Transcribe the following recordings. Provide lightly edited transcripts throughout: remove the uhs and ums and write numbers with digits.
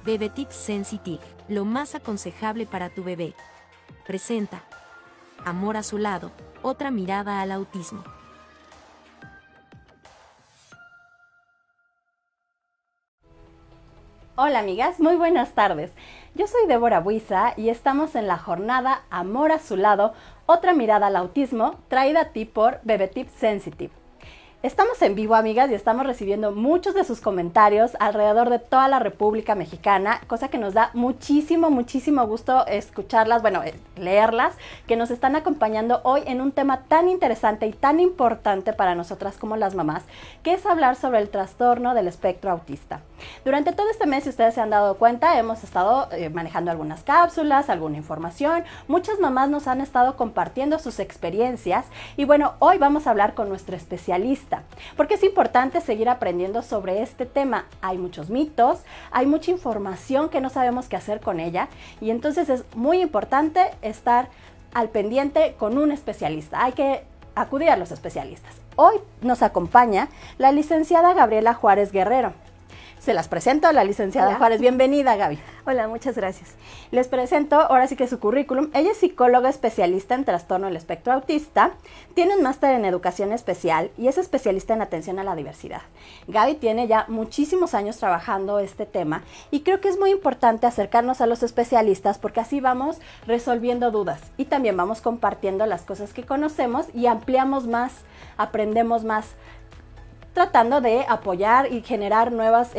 Bebetips Sensitive, lo más aconsejable para tu bebé. Presenta Amor a su lado, otra mirada al autismo. Hola amigas, muy buenas tardes. Yo soy Débora Buiza y estamos en la jornada Amor a su lado, otra mirada al autismo, traída a ti por Bebetips Sensitive. Estamos en vivo, amigas, y estamos recibiendo muchos de sus comentarios alrededor de toda la República Mexicana, cosa que nos da muchísimo gusto escucharlas, leerlas, que nos están acompañando hoy en un tema tan interesante y tan importante para nosotras como las mamás, que es hablar sobre el trastorno del espectro autista. Durante todo este mes, si ustedes se han dado cuenta, hemos estado manejando algunas cápsulas, alguna información, muchas mamás nos han estado compartiendo sus experiencias y bueno, hoy vamos a hablar con nuestro especialista, porque es importante seguir aprendiendo sobre este tema. Hay muchos mitos, hay mucha información que no sabemos qué hacer con ella y entonces es muy importante estar al pendiente con un especialista. Hay que acudir a los especialistas. Hoy nos acompaña la licenciada Gabriela Juárez Guerrero. Se las presento a la licenciada Juárez. Bienvenida, Gaby. Hola, muchas gracias. Les presento ahora sí que su currículum. Ella es psicóloga especialista en trastorno del espectro autista, tiene un máster en educación especial y es especialista en atención a la diversidad. Gaby tiene ya muchísimos años trabajando este tema y creo que es muy importante acercarnos a los especialistas porque así vamos resolviendo dudas y también vamos compartiendo las cosas que conocemos y ampliamos más, aprendemos más, tratando de apoyar y generar nuevos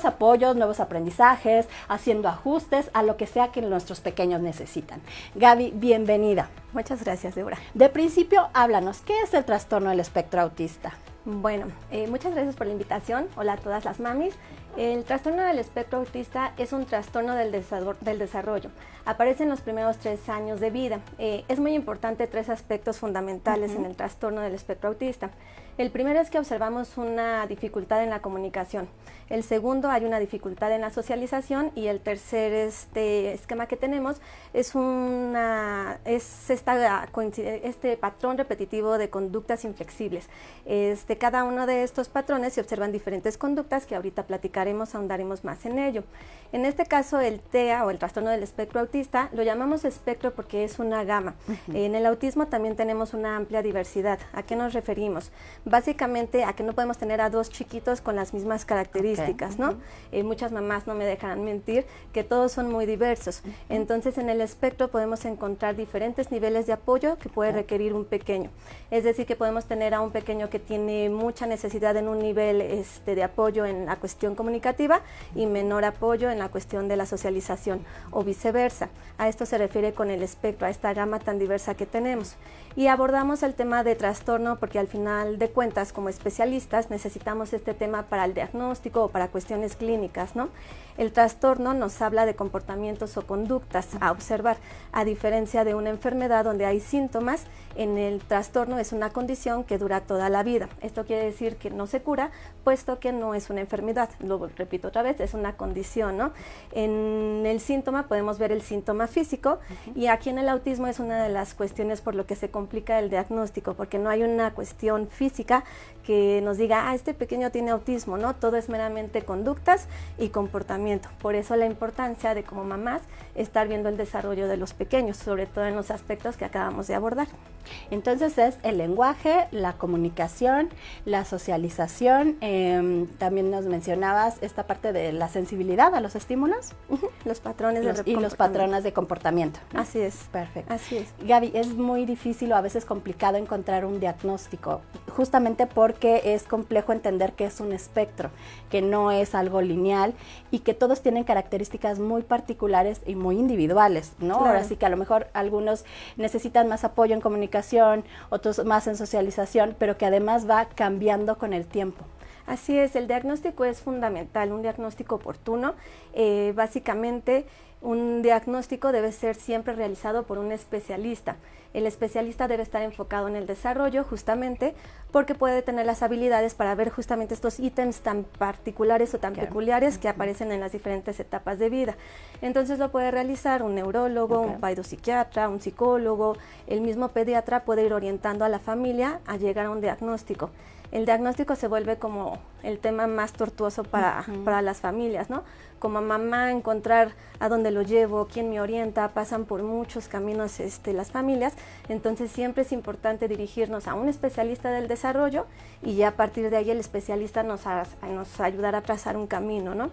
apoyos, nuevos aprendizajes, haciendo ajustes a lo que sea que nuestros pequeños necesitan. Gaby, bienvenida. Muchas gracias, Débora. De principio, háblanos, ¿qué es el trastorno del espectro autista? Bueno, muchas gracias por la invitación. Hola a todas las mamis. El trastorno del espectro autista es un trastorno del desarrollo. Aparece en los primeros 3 años de vida. Es muy importante 3 aspectos fundamentales en el trastorno del espectro autista. El primero es que observamos una dificultad en la comunicación. El segundo, hay una dificultad en la socialización y el tercer esquema que tenemos es este patrón repetitivo de conductas inflexibles. Cada uno de estos patrones se observan diferentes conductas que ahorita platicaremos, ahondaremos más en ello. En este caso, el TEA o el trastorno del espectro autista lo llamamos espectro porque es una gama. En el autismo también tenemos una amplia diversidad. ¿A qué nos referimos? Básicamente a que no podemos tener a 2 chiquitos con las mismas características, ¿no? Muchas mamás no me dejarán mentir que todos son muy diversos. Entonces en el espectro podemos encontrar diferentes niveles de apoyo que puede requerir un pequeño. Es decir, que podemos tener a un pequeño que tiene mucha necesidad en un nivel de apoyo en la cuestión comunicativa y menor apoyo en la cuestión de la socialización o viceversa. A esto se refiere con el espectro, a esta gama tan diversa que tenemos. Y abordamos el tema de trastorno porque al final de cuentas, como especialistas, necesitamos este tema para el diagnóstico o para cuestiones clínicas, ¿no? El trastorno nos habla de comportamientos o conductas a observar, a diferencia de una enfermedad donde hay síntomas. En el trastorno es una condición que dura toda la vida. Esto quiere decir que no se cura, puesto que no es una enfermedad. Lo repito otra vez, es una condición, ¿no? En el síntoma podemos ver el síntoma físico y aquí en el autismo es una de las cuestiones por lo que se complica el diagnóstico, porque no hay una cuestión física que nos diga, este pequeño tiene autismo, ¿no? Todo es meramente conductas y comportamiento. Por eso la importancia de como mamás estar viendo el desarrollo de los pequeños, sobre todo en los aspectos que acabamos de abordar. Entonces es el lenguaje, la comunicación, la socialización, también nos mencionabas esta parte de la sensibilidad a los estímulos. Los patrones y los patrones de comportamiento, ¿no? Así es. Perfecto. Así es. Gaby, es muy difícil o a veces complicado encontrar un diagnóstico, justamente porque es complejo entender que es un espectro, que no es algo lineal y que todos tienen características muy particulares y muy individuales, ¿no? Claro. Ahora sí que a lo mejor algunos necesitan más apoyo en comunicación, otros más en socialización, pero que además va cambiando con el tiempo. Así es, el diagnóstico es fundamental, un diagnóstico oportuno. Básicamente, un diagnóstico debe ser siempre realizado por un especialista. El especialista debe estar enfocado en el desarrollo justamente porque puede tener las habilidades para ver justamente estos ítems tan particulares o tan peculiares que aparecen en las diferentes etapas de vida. Entonces lo puede realizar un neurólogo, un psiquiatra, un psicólogo, el mismo pediatra puede ir orientando a la familia a llegar a un diagnóstico. el diagnóstico se vuelve como el tema más tortuoso para las familias, ¿no? Como mamá, encontrar a dónde lo llevo, quién me orienta, pasan por muchos caminos las familias, entonces siempre es importante dirigirnos a un especialista del desarrollo y ya a partir de ahí el especialista nos ayudará a trazar un camino, ¿no?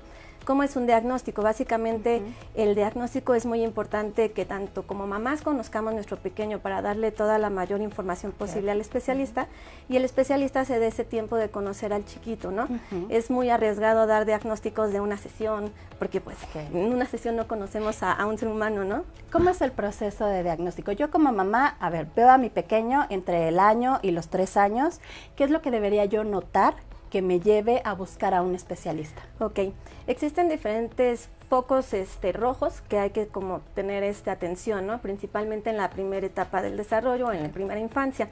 ¿Cómo es un diagnóstico? Básicamente el diagnóstico es muy importante que tanto como mamás conozcamos nuestro pequeño para darle toda la mayor información posible al especialista y el especialista se dé ese tiempo de conocer al chiquito, ¿no? Es muy arriesgado dar diagnósticos de una sesión porque pues en una sesión no conocemos a un ser humano, ¿no? ¿Cómo es el proceso de diagnóstico? Yo como mamá, a ver, veo a mi pequeño entre el año y los 3 años, ¿qué es lo que debería yo notar que me lleve a buscar a un especialista? Ok, existen diferentes focos rojos que hay que como tener atención, ¿no? Principalmente en la primera etapa del desarrollo, en la primera infancia.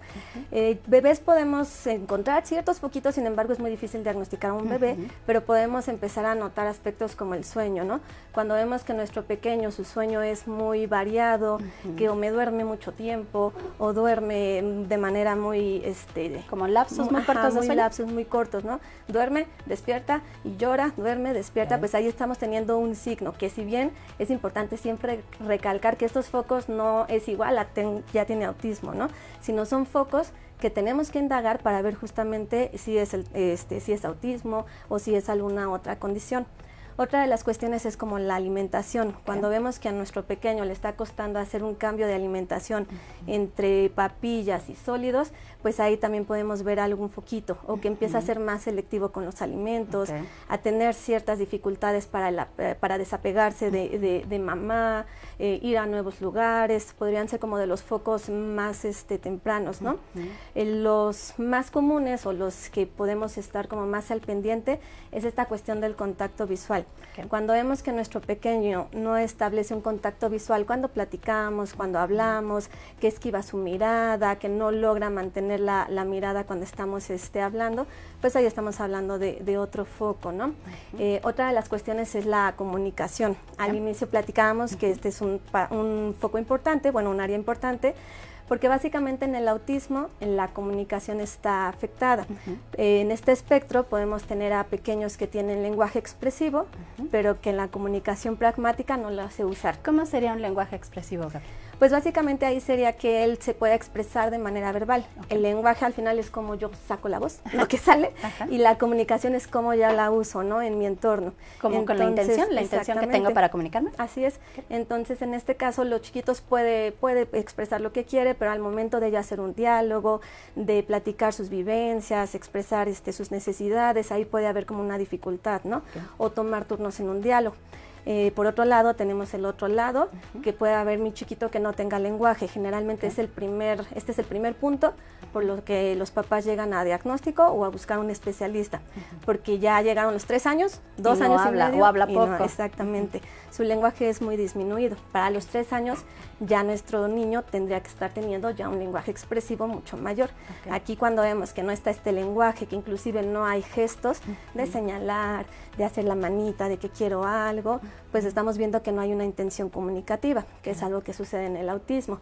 Bebés podemos encontrar ciertos foquitos, sin embargo es muy difícil diagnosticar a un bebé, pero podemos empezar a notar aspectos como el sueño, ¿no? Cuando vemos que nuestro pequeño, su sueño es muy variado, que o me duerme mucho tiempo o duerme de manera muy como lapsos muy cortos de sueño. Lapsos muy cortos, ¿no? Duerme, despierta y llora, duerme, despierta, pues ahí estamos teniendo un signo, que si bien es importante siempre recalcar que estos focos no es igual a ya tiene autismo, ¿no? Sino son focos que tenemos que indagar para ver justamente si es, si es autismo o si es alguna otra condición. Otra de las cuestiones es como la alimentación. Cuando vemos que a nuestro pequeño le está costando hacer un cambio de alimentación entre papillas y sólidos, pues ahí también podemos ver algún foquito o que empieza a ser más selectivo con los alimentos, a tener ciertas dificultades para desapegarse de mamá, ir a nuevos lugares, podrían ser como de los focos más tempranos, ¿no? Los más comunes o los que podemos estar como más al pendiente es esta cuestión del contacto visual. Cuando vemos que nuestro pequeño no establece un contacto visual, cuando platicamos, cuando hablamos, que esquiva su mirada, que no logra mantener la mirada cuando estamos hablando, pues ahí estamos hablando de otro foco, ¿no? Otra de las cuestiones es la comunicación. Al inicio platicábamos que este es un foco importante, bueno, un área importante, porque básicamente en el autismo la comunicación está afectada. En este espectro podemos tener a pequeños que tienen lenguaje expresivo, pero que en la comunicación pragmática no lo hace usar. ¿Cómo sería un lenguaje expresivo, Gaby? Pues básicamente ahí sería que él se pueda expresar de manera verbal. El lenguaje al final es como yo saco la voz, lo que sale, y la comunicación es como ya la uso, ¿no? En mi entorno. Como con la intención que tengo para comunicarme. Así es. Entonces, en este caso, los chiquitos puede expresar lo que quiere, pero al momento de ya hacer un diálogo, de platicar sus vivencias, expresar sus necesidades, ahí puede haber como una dificultad, ¿no? O tomar turnos en un diálogo. Por otro lado, tenemos el otro lado, que puede haber mi chiquito que no tenga lenguaje. Generalmente este es el primer punto por lo que los papás llegan a diagnóstico o a buscar un especialista, porque ya llegaron los 3 años, 2 años y medio, o habla poco. No, exactamente. Su lenguaje es muy disminuido. Para los 3 años ya nuestro niño tendría que estar teniendo ya un lenguaje expresivo mucho mayor. Aquí cuando vemos que no está este lenguaje, que inclusive no hay gestos de señalar, de hacer la manita, de que quiero algo, pues estamos viendo que no hay una intención comunicativa, que es algo que sucede en el autismo.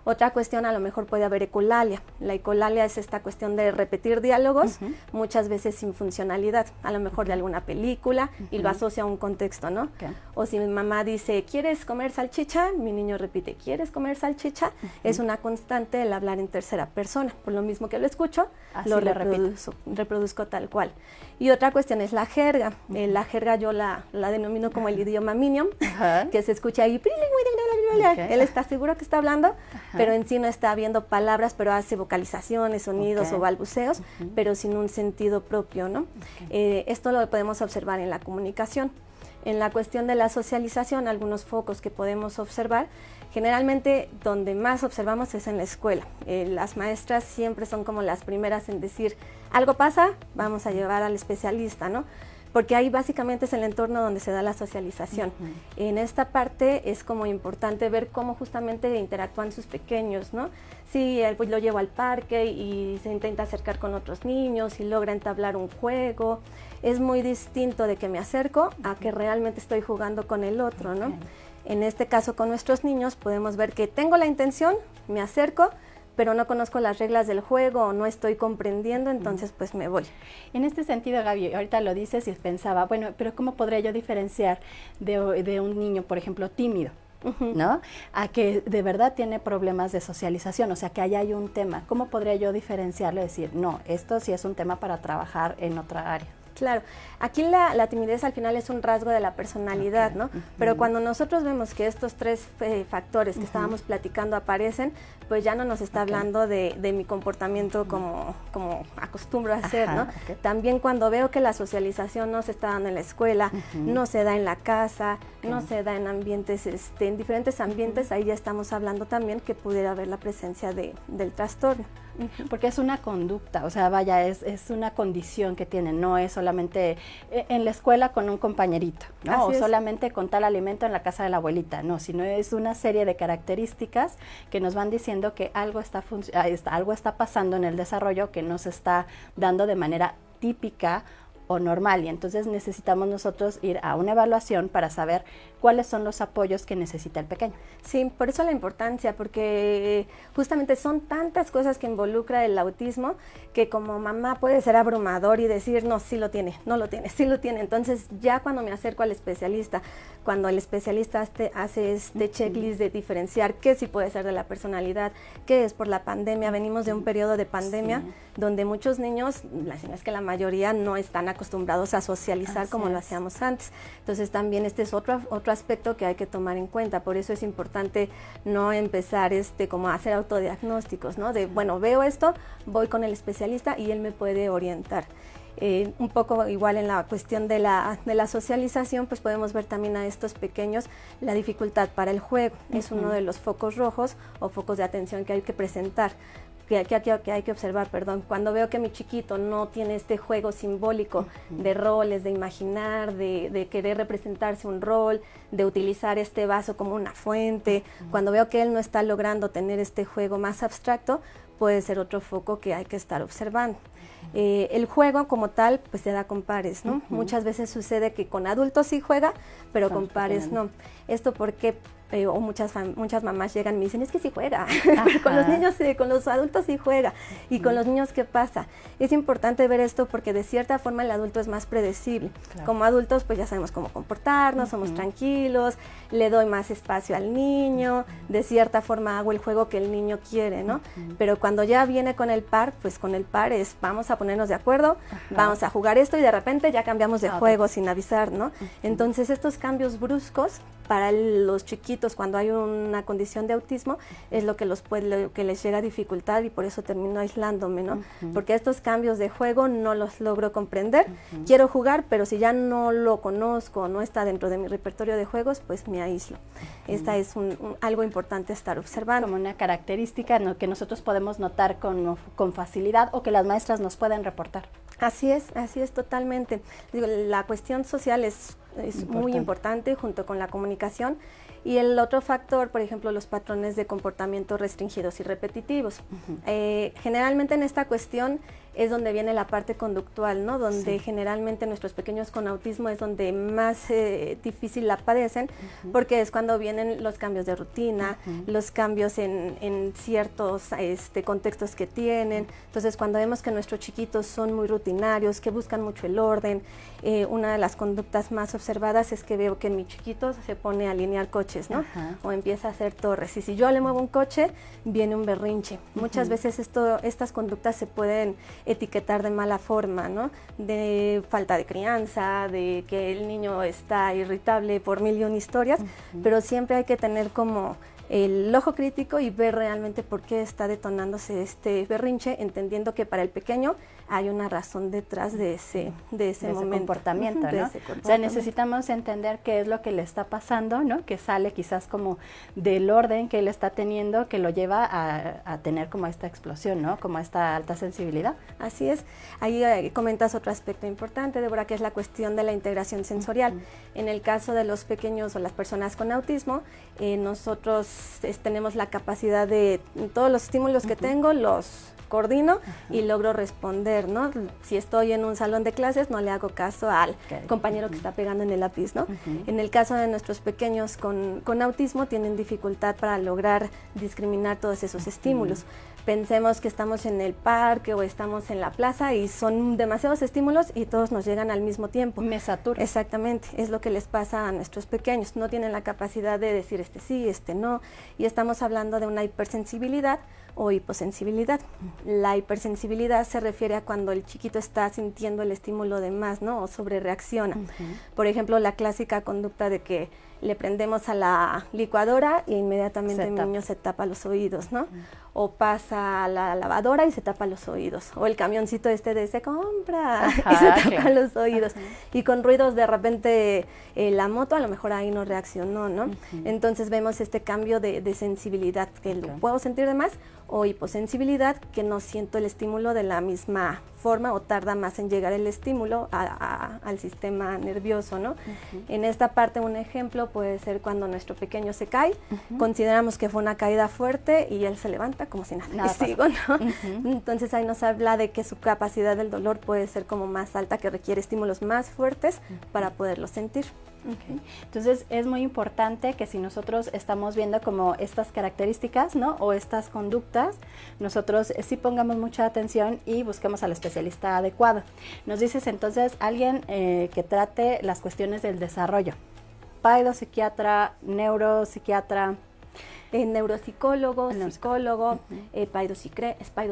Otra cuestión, a lo mejor puede haber ecolalia. La ecolalia es esta cuestión de repetir diálogos, muchas veces sin funcionalidad, a lo mejor de alguna película, y lo asocia a un contexto, ¿no? O si mi mamá dice, ¿quieres comer salchicha? Mi niño repite, ¿quieres comer salchicha? Es una constante el hablar en tercera persona. Por lo mismo que lo escucho, lo reproduzco tal cual. Y otra cuestión es la jerga. La jerga yo la denomino como el idioma Minion, que se escucha ahí, él está seguro que está hablando, pero en sí no está viendo palabras, pero hace vocalizaciones, sonidos o balbuceos, pero sin un sentido propio, ¿no? Esto lo podemos observar en la comunicación. En la cuestión de la socialización, algunos focos que podemos observar, generalmente donde más observamos es en la escuela. Las maestras siempre son como las primeras en decir, algo pasa, vamos a llevar al especialista, ¿no? Porque ahí básicamente es el entorno donde se da la socialización. En esta parte es como importante ver cómo justamente interactúan sus pequeños, ¿no? Si pues, lo llevo al parque y se intenta acercar con otros niños y logra entablar un juego, es muy distinto de que me acerco a que realmente estoy jugando con el otro, ¿no? En este caso con nuestros niños podemos ver que tengo la intención, me acerco, pero no conozco las reglas del juego o no estoy comprendiendo, entonces pues me voy. En este sentido, Gaby, ahorita lo dices y pensaba, bueno, pero ¿cómo podría yo diferenciar de un niño, por ejemplo, tímido? ¿No? A que de verdad tiene problemas de socialización, o sea, que allá hay un tema. ¿Cómo podría yo diferenciarlo y decir, no, esto sí es un tema para trabajar en otra área? Claro, aquí la timidez al final es un rasgo de la personalidad, ¿no? Pero cuando nosotros vemos que estos tres factores que estábamos platicando aparecen, pues ya no nos está hablando de mi comportamiento como acostumbro a hacer, ¿no? También cuando veo que la socialización no se está dando en la escuela, no se da en la casa, no se da en ambientes, en diferentes ambientes, ahí ya estamos hablando también que pudiera haber la presencia del trastorno. Porque es una conducta, o sea, vaya, es una condición que tienen, no es solamente en la escuela con un compañerito, ¿no? O solamente con tal alimento en la casa de la abuelita, no, sino es una serie de características que nos van diciendo que algo está pasando en el desarrollo que no se está dando de manera típica o normal, y entonces necesitamos nosotros ir a una evaluación para saber cuáles son los apoyos que necesita el pequeño. Sí, por eso la importancia, porque justamente son tantas cosas que involucra el autismo que como mamá puede ser abrumador y decir, no, sí lo tiene, no lo tiene, sí lo tiene. Entonces ya cuando me acerco al especialista, cuando el especialista hace este checklist de diferenciar qué sí puede ser de la personalidad, qué es por la pandemia, venimos de un periodo de pandemia donde muchos niños, es que la mayoría no están acostumbrados a socializar como lo hacíamos antes. Entonces también este es otro aspecto que hay que tomar en cuenta. Por eso es importante no empezar como a hacer autodiagnósticos, ¿no? De, bueno, veo esto, voy con el especialista y él me puede orientar. Un poco igual en la cuestión de la socialización, pues podemos ver también a estos pequeños la dificultad para el juego. Es uno de los focos rojos o focos de atención que hay que presentar. Que hay que observar, cuando veo que mi chiquito no tiene este juego simbólico de roles, de imaginar, de querer representarse un rol, de utilizar este vaso como una fuente, cuando veo que él no está logrando tener este juego más abstracto, puede ser otro foco que hay que estar observando. El juego como tal, pues se da con pares, ¿no? Muchas veces sucede que con adultos sí juega, pero con pares no. Esto porque o muchas mamás llegan y me dicen, es que sí juega, con los niños, con los adultos sí juega, y con los niños, ¿qué pasa? Es importante ver esto porque de cierta forma el adulto es más predecible. Como adultos, pues ya sabemos cómo comportarnos, somos tranquilos, le doy más espacio al niño, de cierta forma hago el juego que el niño quiere, ¿no? Pero cuando ya viene con el par, pues con el par es, vamos a ponernos de acuerdo, vamos a jugar esto y de repente ya cambiamos de juego sin avisar, ¿no? Entonces estos cambios bruscos para los chiquitos cuando hay una condición de autismo es lo que les llega a dificultad y por eso termino aislándome, ¿no? Porque estos cambios de juego no los logro comprender. Quiero jugar, pero si ya no lo conozco, no está dentro de mi repertorio de juegos, pues me aíslo. Esta es algo importante estar observando. Como una característica, ¿no?, que nosotros podemos notar con facilidad o que las maestras nos pueden reportar. Así es totalmente. Digo, la cuestión social es muy importante junto con la comunicación. Y el otro factor, por ejemplo, los patrones de comportamiento restringidos y repetitivos. Generalmente en esta cuestión es donde viene la parte conductual, ¿no? Donde generalmente nuestros pequeños con autismo es donde más difícil la padecen, porque es cuando vienen los cambios de rutina, los cambios en ciertos contextos que tienen. Entonces, cuando vemos que nuestros chiquitos son muy rutinarios, que buscan mucho el orden, una de las conductas más observadas es que veo que mi chiquito se pone a alinear coches, ¿no? O empieza a hacer torres. Y si yo le muevo un coche, viene un berrinche. Muchas veces estas conductas se pueden etiquetar de mala forma, ¿no? De falta de crianza, de que el niño está irritable por mil y una historias, pero siempre hay que tener como el ojo crítico y ver realmente por qué está detonándose este berrinche, entendiendo que para el pequeño hay una razón detrás de ese comportamiento, ¿no? O sea, necesitamos entender qué es lo que le está pasando, ¿no? Que sale quizás como del orden que él está teniendo, que lo lleva a tener como esta explosión, ¿no? Como esta alta sensibilidad. Así es. Ahí comentas otro aspecto importante, Débora, que es la cuestión de la integración sensorial. En el caso de los pequeños o las personas con autismo, nosotros tenemos la capacidad de todos los estímulos que tengo, los coordino y logro responder, ¿no? Si estoy en un salón de clases, no le hago caso al compañero que está pegando en el lápiz, ¿no? En el caso de nuestros pequeños con autismo, tienen dificultad para lograr discriminar todos esos estímulos. Pensemos que estamos en el parque o estamos en la plaza y son demasiados estímulos y todos nos llegan al mismo tiempo. Me saturo. Exactamente, es lo que les pasa a nuestros pequeños. No tienen la capacidad de decir este sí, este no, y estamos hablando de una hipersensibilidad o hiposensibilidad. La hipersensibilidad se refiere a cuando el chiquito está sintiendo el estímulo de más, ¿no? O sobrereacciona. Por ejemplo, la clásica conducta de que le prendemos a la licuadora e inmediatamente el niño se tapa los oídos, ¿no? O pasa a la lavadora y se tapa los oídos. O el camioncito de se compra y se tapa los oídos. Y con ruidos de repente la moto a lo mejor ahí no reaccionó, ¿no? Entonces vemos este cambio de sensibilidad, que lo puedo sentir de más, o hiposensibilidad, que no siento el estímulo de la misma forma o tarda más en llegar el estímulo al sistema nervioso, ¿no? En esta parte un ejemplo puede ser cuando nuestro pequeño se cae, consideramos que fue una caída fuerte y él se levanta como si nada sigo, ¿no? Entonces ahí nos habla de que su capacidad del dolor puede ser como más alta, que requiere estímulos más fuertes para poderlo sentir. Entonces es muy importante que si nosotros estamos viendo como estas características, ¿no? O estas conductas, nosotros sí pongamos mucha atención y busquemos al especialista adecuado. Nos dices entonces alguien que trate las cuestiones del desarrollo, psiquiatra, neuropsiquiatra, Neuropsicólogo, psicólogo,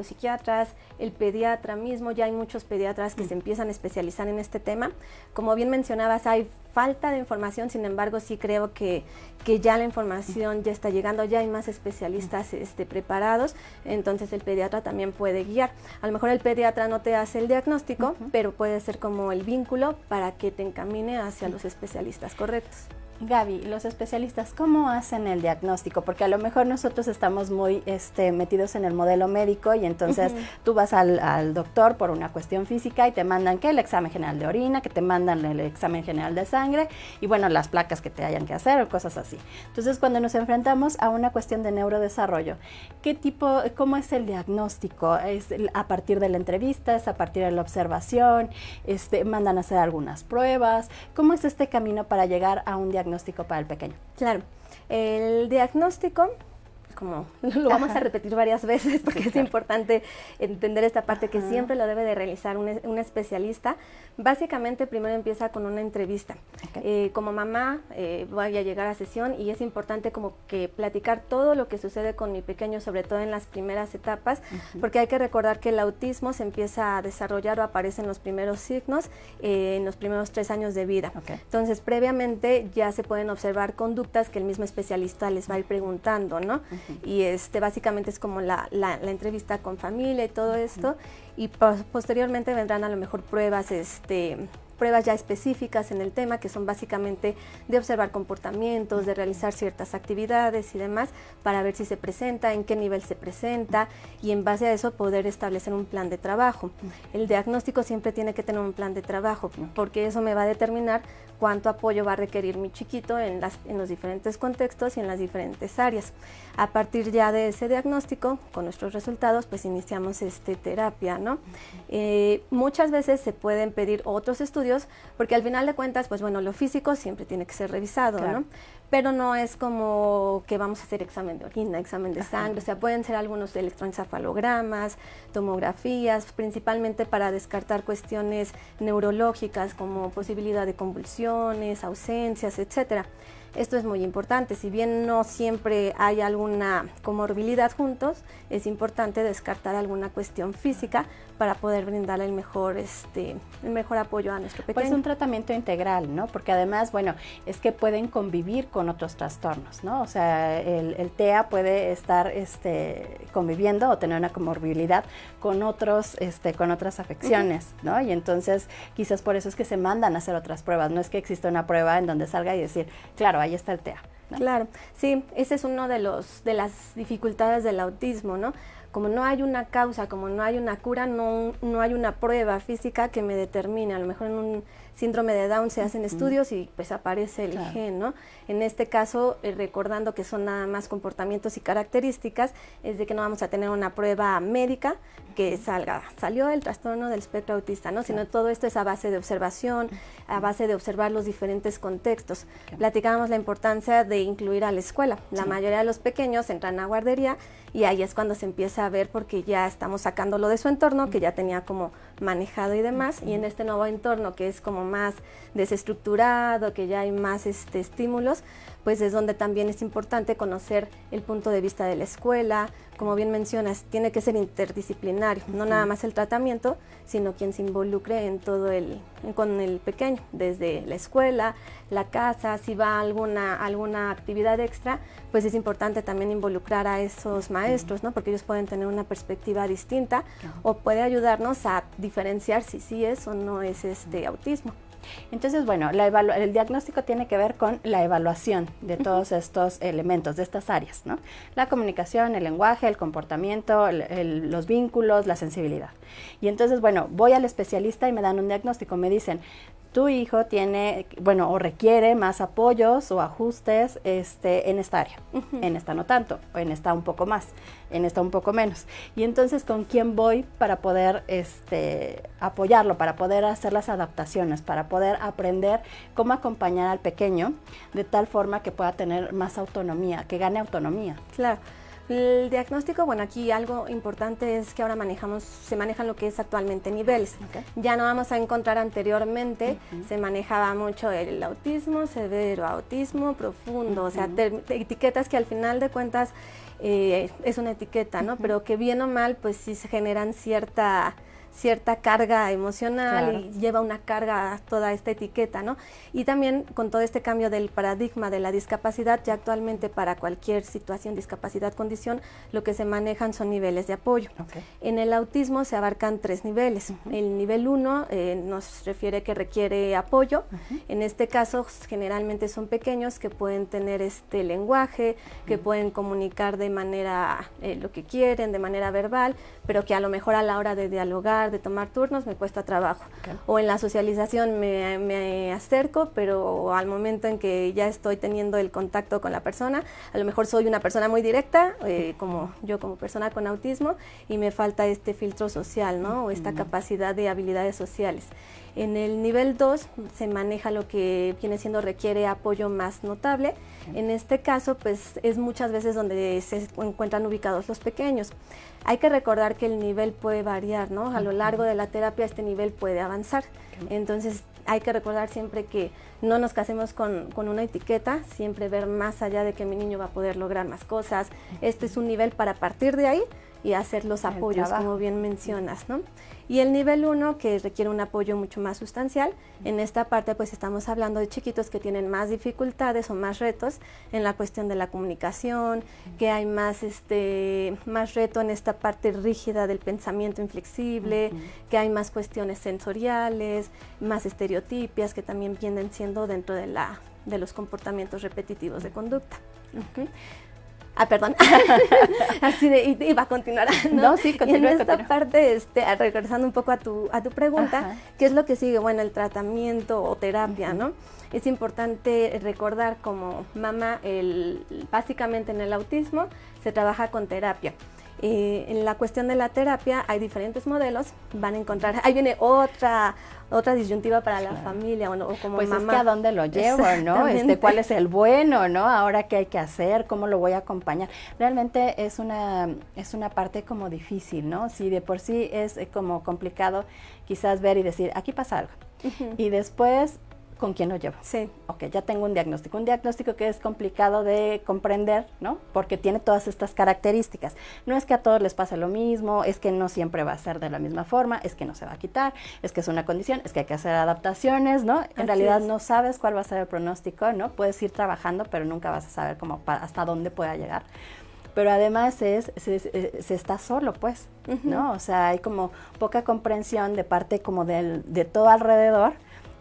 psiquiatras, el pediatra mismo. Ya hay muchos pediatras que se empiezan a especializar en este tema. Como bien mencionabas, hay falta de información, sin embargo sí creo que ya la información ya está llegando, ya hay más especialistas preparados, entonces el pediatra también puede guiar. A lo mejor el pediatra no te hace el diagnóstico, pero puede ser como el vínculo para que te encamine hacia los especialistas correctos. Gaby, los especialistas, ¿cómo hacen el diagnóstico? Porque a lo mejor nosotros estamos muy metidos en el modelo médico y entonces tú vas al doctor por una cuestión física y te mandan que el examen general de orina, que te mandan el examen general de sangre y bueno, las placas que te hayan que hacer o cosas así. Entonces, cuando nos enfrentamos a una cuestión de neurodesarrollo, ¿cómo es el diagnóstico? ¿Es a partir de la entrevista? ¿Es a partir de la observación? ¿Mandan a hacer algunas pruebas? ¿Cómo es este camino para llegar a un diagnóstico para el pequeño? Claro, el diagnóstico, como lo vamos a repetir varias veces porque es importante entender esta parte que siempre lo debe de realizar un especialista. Básicamente primero empieza con una entrevista. Como mamá voy a llegar a sesión y es importante como que platicar todo lo que sucede con mi pequeño, sobre todo en las primeras etapas, porque hay que recordar que el autismo se empieza a desarrollar o aparecen los primeros signos en los primeros 3 años de vida. Entonces previamente ya se pueden observar conductas que el mismo especialista les va a ir preguntando, ¿no? Y básicamente es como la entrevista con familia y todo esto, y posteriormente vendrán a lo mejor pruebas pruebas ya específicas en el tema, que son básicamente de observar comportamientos, de realizar ciertas actividades y demás, para ver si se presenta, en qué nivel se presenta, y en base a eso poder establecer un plan de trabajo. El diagnóstico siempre tiene que tener un plan de trabajo, porque eso me va a determinar cuánto apoyo va a requerir mi chiquito en los diferentes contextos y en las diferentes áreas. A partir ya de ese diagnóstico, con nuestros resultados, pues iniciamos terapia, ¿no? Muchas veces se pueden pedir otros estudios, porque al final de cuentas, pues bueno, lo físico siempre tiene que ser revisado, ¿no? Pero no es como que vamos a hacer examen de orina, examen de sangre, o sea, pueden ser algunos electroencefalogramas, tomografías, principalmente para descartar cuestiones neurológicas como posibilidad de convulsiones, ausencias, etcétera. Esto es muy importante, si bien no siempre hay alguna comorbilidad juntos, es importante descartar alguna cuestión física para poder brindarle el mejor apoyo a nuestro pequeño. Pues un tratamiento integral, ¿no? Porque además, bueno, es que pueden convivir con otros trastornos, ¿no? O sea, el TEA puede estar conviviendo o tener una comorbilidad con otras afecciones, ¿no? Y entonces, quizás por eso es que se mandan a hacer otras pruebas, no es que exista una prueba en donde salga y decir, claro, ahí está el TEA, ¿no? Claro, sí, ese es uno de las dificultades del autismo, ¿no? Como no hay una causa, como no hay una cura, no hay una prueba física que me determine. A lo mejor en un síndrome de Down se hacen estudios y pues aparece el gen, ¿no? En este caso, recordando que son nada más comportamientos y características, es de que no vamos a tener una prueba médica que salió el trastorno del espectro autista, ¿no? Sino todo esto es a base de observación, a base de observar los diferentes contextos. Platicábamos la importancia de incluir a la escuela. La mayoría de los pequeños entran a guardería y ahí es cuando se empieza a ver porque ya estamos sacándolo de su entorno, que ya tenía como manejado y demás, y en este nuevo entorno que es como más desestructurado, que ya hay más estímulos, pues es donde también es importante conocer el punto de vista de la escuela. Como bien mencionas, tiene que ser interdisciplinario, no nada más el tratamiento, sino quien se involucre en todo con el pequeño, desde la escuela, la casa, si va a alguna actividad extra, pues es importante también involucrar a esos maestros, ¿no? Porque ellos pueden tener una perspectiva distinta o puede ayudarnos a diferenciar si sí es o no es autismo. Entonces, bueno, el diagnóstico tiene que ver con la evaluación de todos estos elementos, de estas áreas, ¿no? La comunicación, el lenguaje, el comportamiento, los vínculos, la sensibilidad. Y entonces, bueno, voy al especialista y me dan un diagnóstico, me dicen, tu hijo tiene, o requiere más apoyos o ajustes en esta área, en esta no tanto, o en esta un poco más, en esta un poco menos. Y entonces, ¿con quién voy para poder apoyarlo, para poder hacer las adaptaciones, para poder aprender cómo acompañar al pequeño de tal forma que pueda tener más autonomía, que gane autonomía? Claro. El diagnóstico, bueno, aquí algo importante es que ahora se manejan lo que es actualmente niveles. Ya no vamos a encontrar anteriormente, se manejaba mucho el autismo severo, autismo profundo, o sea, etiquetas que al final de cuentas es una etiqueta, ¿no? Pero que bien o mal, pues sí se generan cierta carga emocional y lleva una carga toda esta etiqueta, ¿no? Y también con todo este cambio del paradigma de la discapacidad, ya actualmente para cualquier situación, discapacidad, condición, lo que se manejan son niveles de apoyo. En el autismo se abarcan 3 niveles. El nivel 1 nos refiere que requiere apoyo. En este caso, generalmente son pequeños que pueden tener lenguaje, que pueden comunicar de manera lo que quieren, de manera verbal, pero que a lo mejor a la hora de dialogar, de tomar turnos, me cuesta trabajo. O en la socialización me acerco, pero al momento en que ya estoy teniendo el contacto con la persona, a lo mejor soy una persona muy directa, como persona con autismo, y me falta este filtro social, ¿no? O esta capacidad de habilidades sociales. En el nivel 2 se maneja lo que viene siendo requiere apoyo más notable. En este caso, pues es muchas veces donde se encuentran ubicados los pequeños. Hay que recordar que el nivel puede variar, ¿no? A lo largo de la terapia este nivel puede avanzar. Entonces hay que recordar siempre que no nos casemos con una etiqueta, siempre ver más allá de que mi niño va a poder lograr más cosas. Este es un nivel para partir de ahí y hacer los apoyos, como bien mencionas, ¿no? Y el nivel 1, que requiere un apoyo mucho más sustancial, en esta parte pues estamos hablando de chiquitos que tienen más dificultades o más retos en la cuestión de la comunicación, que hay más reto en esta parte rígida del pensamiento inflexible, que hay más cuestiones sensoriales, más estereotipias que también vienen siendo dentro de los comportamientos repetitivos de conducta. Perdón, así iba a continuar, ¿no? No, sí, continúa. Y en esta parte, regresando un poco a tu pregunta, ¿qué es lo que sigue? Bueno, el tratamiento o terapia, ¿no? Es importante recordar como mamá, básicamente en el autismo se trabaja con terapia. En la cuestión de la terapia hay diferentes modelos, van a encontrar, ahí viene otra disyuntiva para la familia o como pues mamá. Es que a dónde lo llevo, ¿no? ¿Cuál es el bueno, ¿no? Ahora qué hay que hacer, cómo lo voy a acompañar. Realmente es una parte como difícil, ¿no? Si de por sí es como complicado quizás ver y decir, aquí pasa algo. Y después, ¿con quién lo llevo? Sí. Ok, ya tengo un diagnóstico que es complicado de comprender, ¿no? Porque tiene todas estas características. No es que a todos les pase lo mismo, es que no siempre va a ser de la misma forma, es que no se va a quitar, es que es una condición, es que hay que hacer adaptaciones, ¿no? En realidad no sabes cuál va a ser el pronóstico, ¿no? Puedes ir trabajando, pero nunca vas a saber hasta dónde pueda llegar. Pero además se está solo, pues, ¿no? O sea, hay como poca comprensión de parte como de todo alrededor,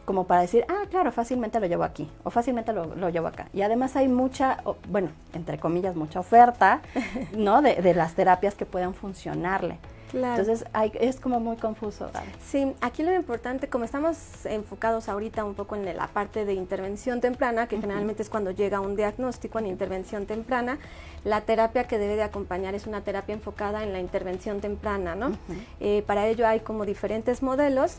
como para decir, claro, fácilmente lo llevo aquí, o fácilmente lo llevo acá. Y además hay entre comillas, mucha oferta, ¿no? De las terapias que puedan funcionarle. Claro. Entonces es como muy confuso, Gaby. Sí, aquí lo importante, como estamos enfocados ahorita un poco en la parte de intervención temprana, que generalmente es cuando llega un diagnóstico en intervención temprana, la terapia que debe de acompañar es una terapia enfocada en la intervención temprana, ¿no? Para ello hay como diferentes modelos,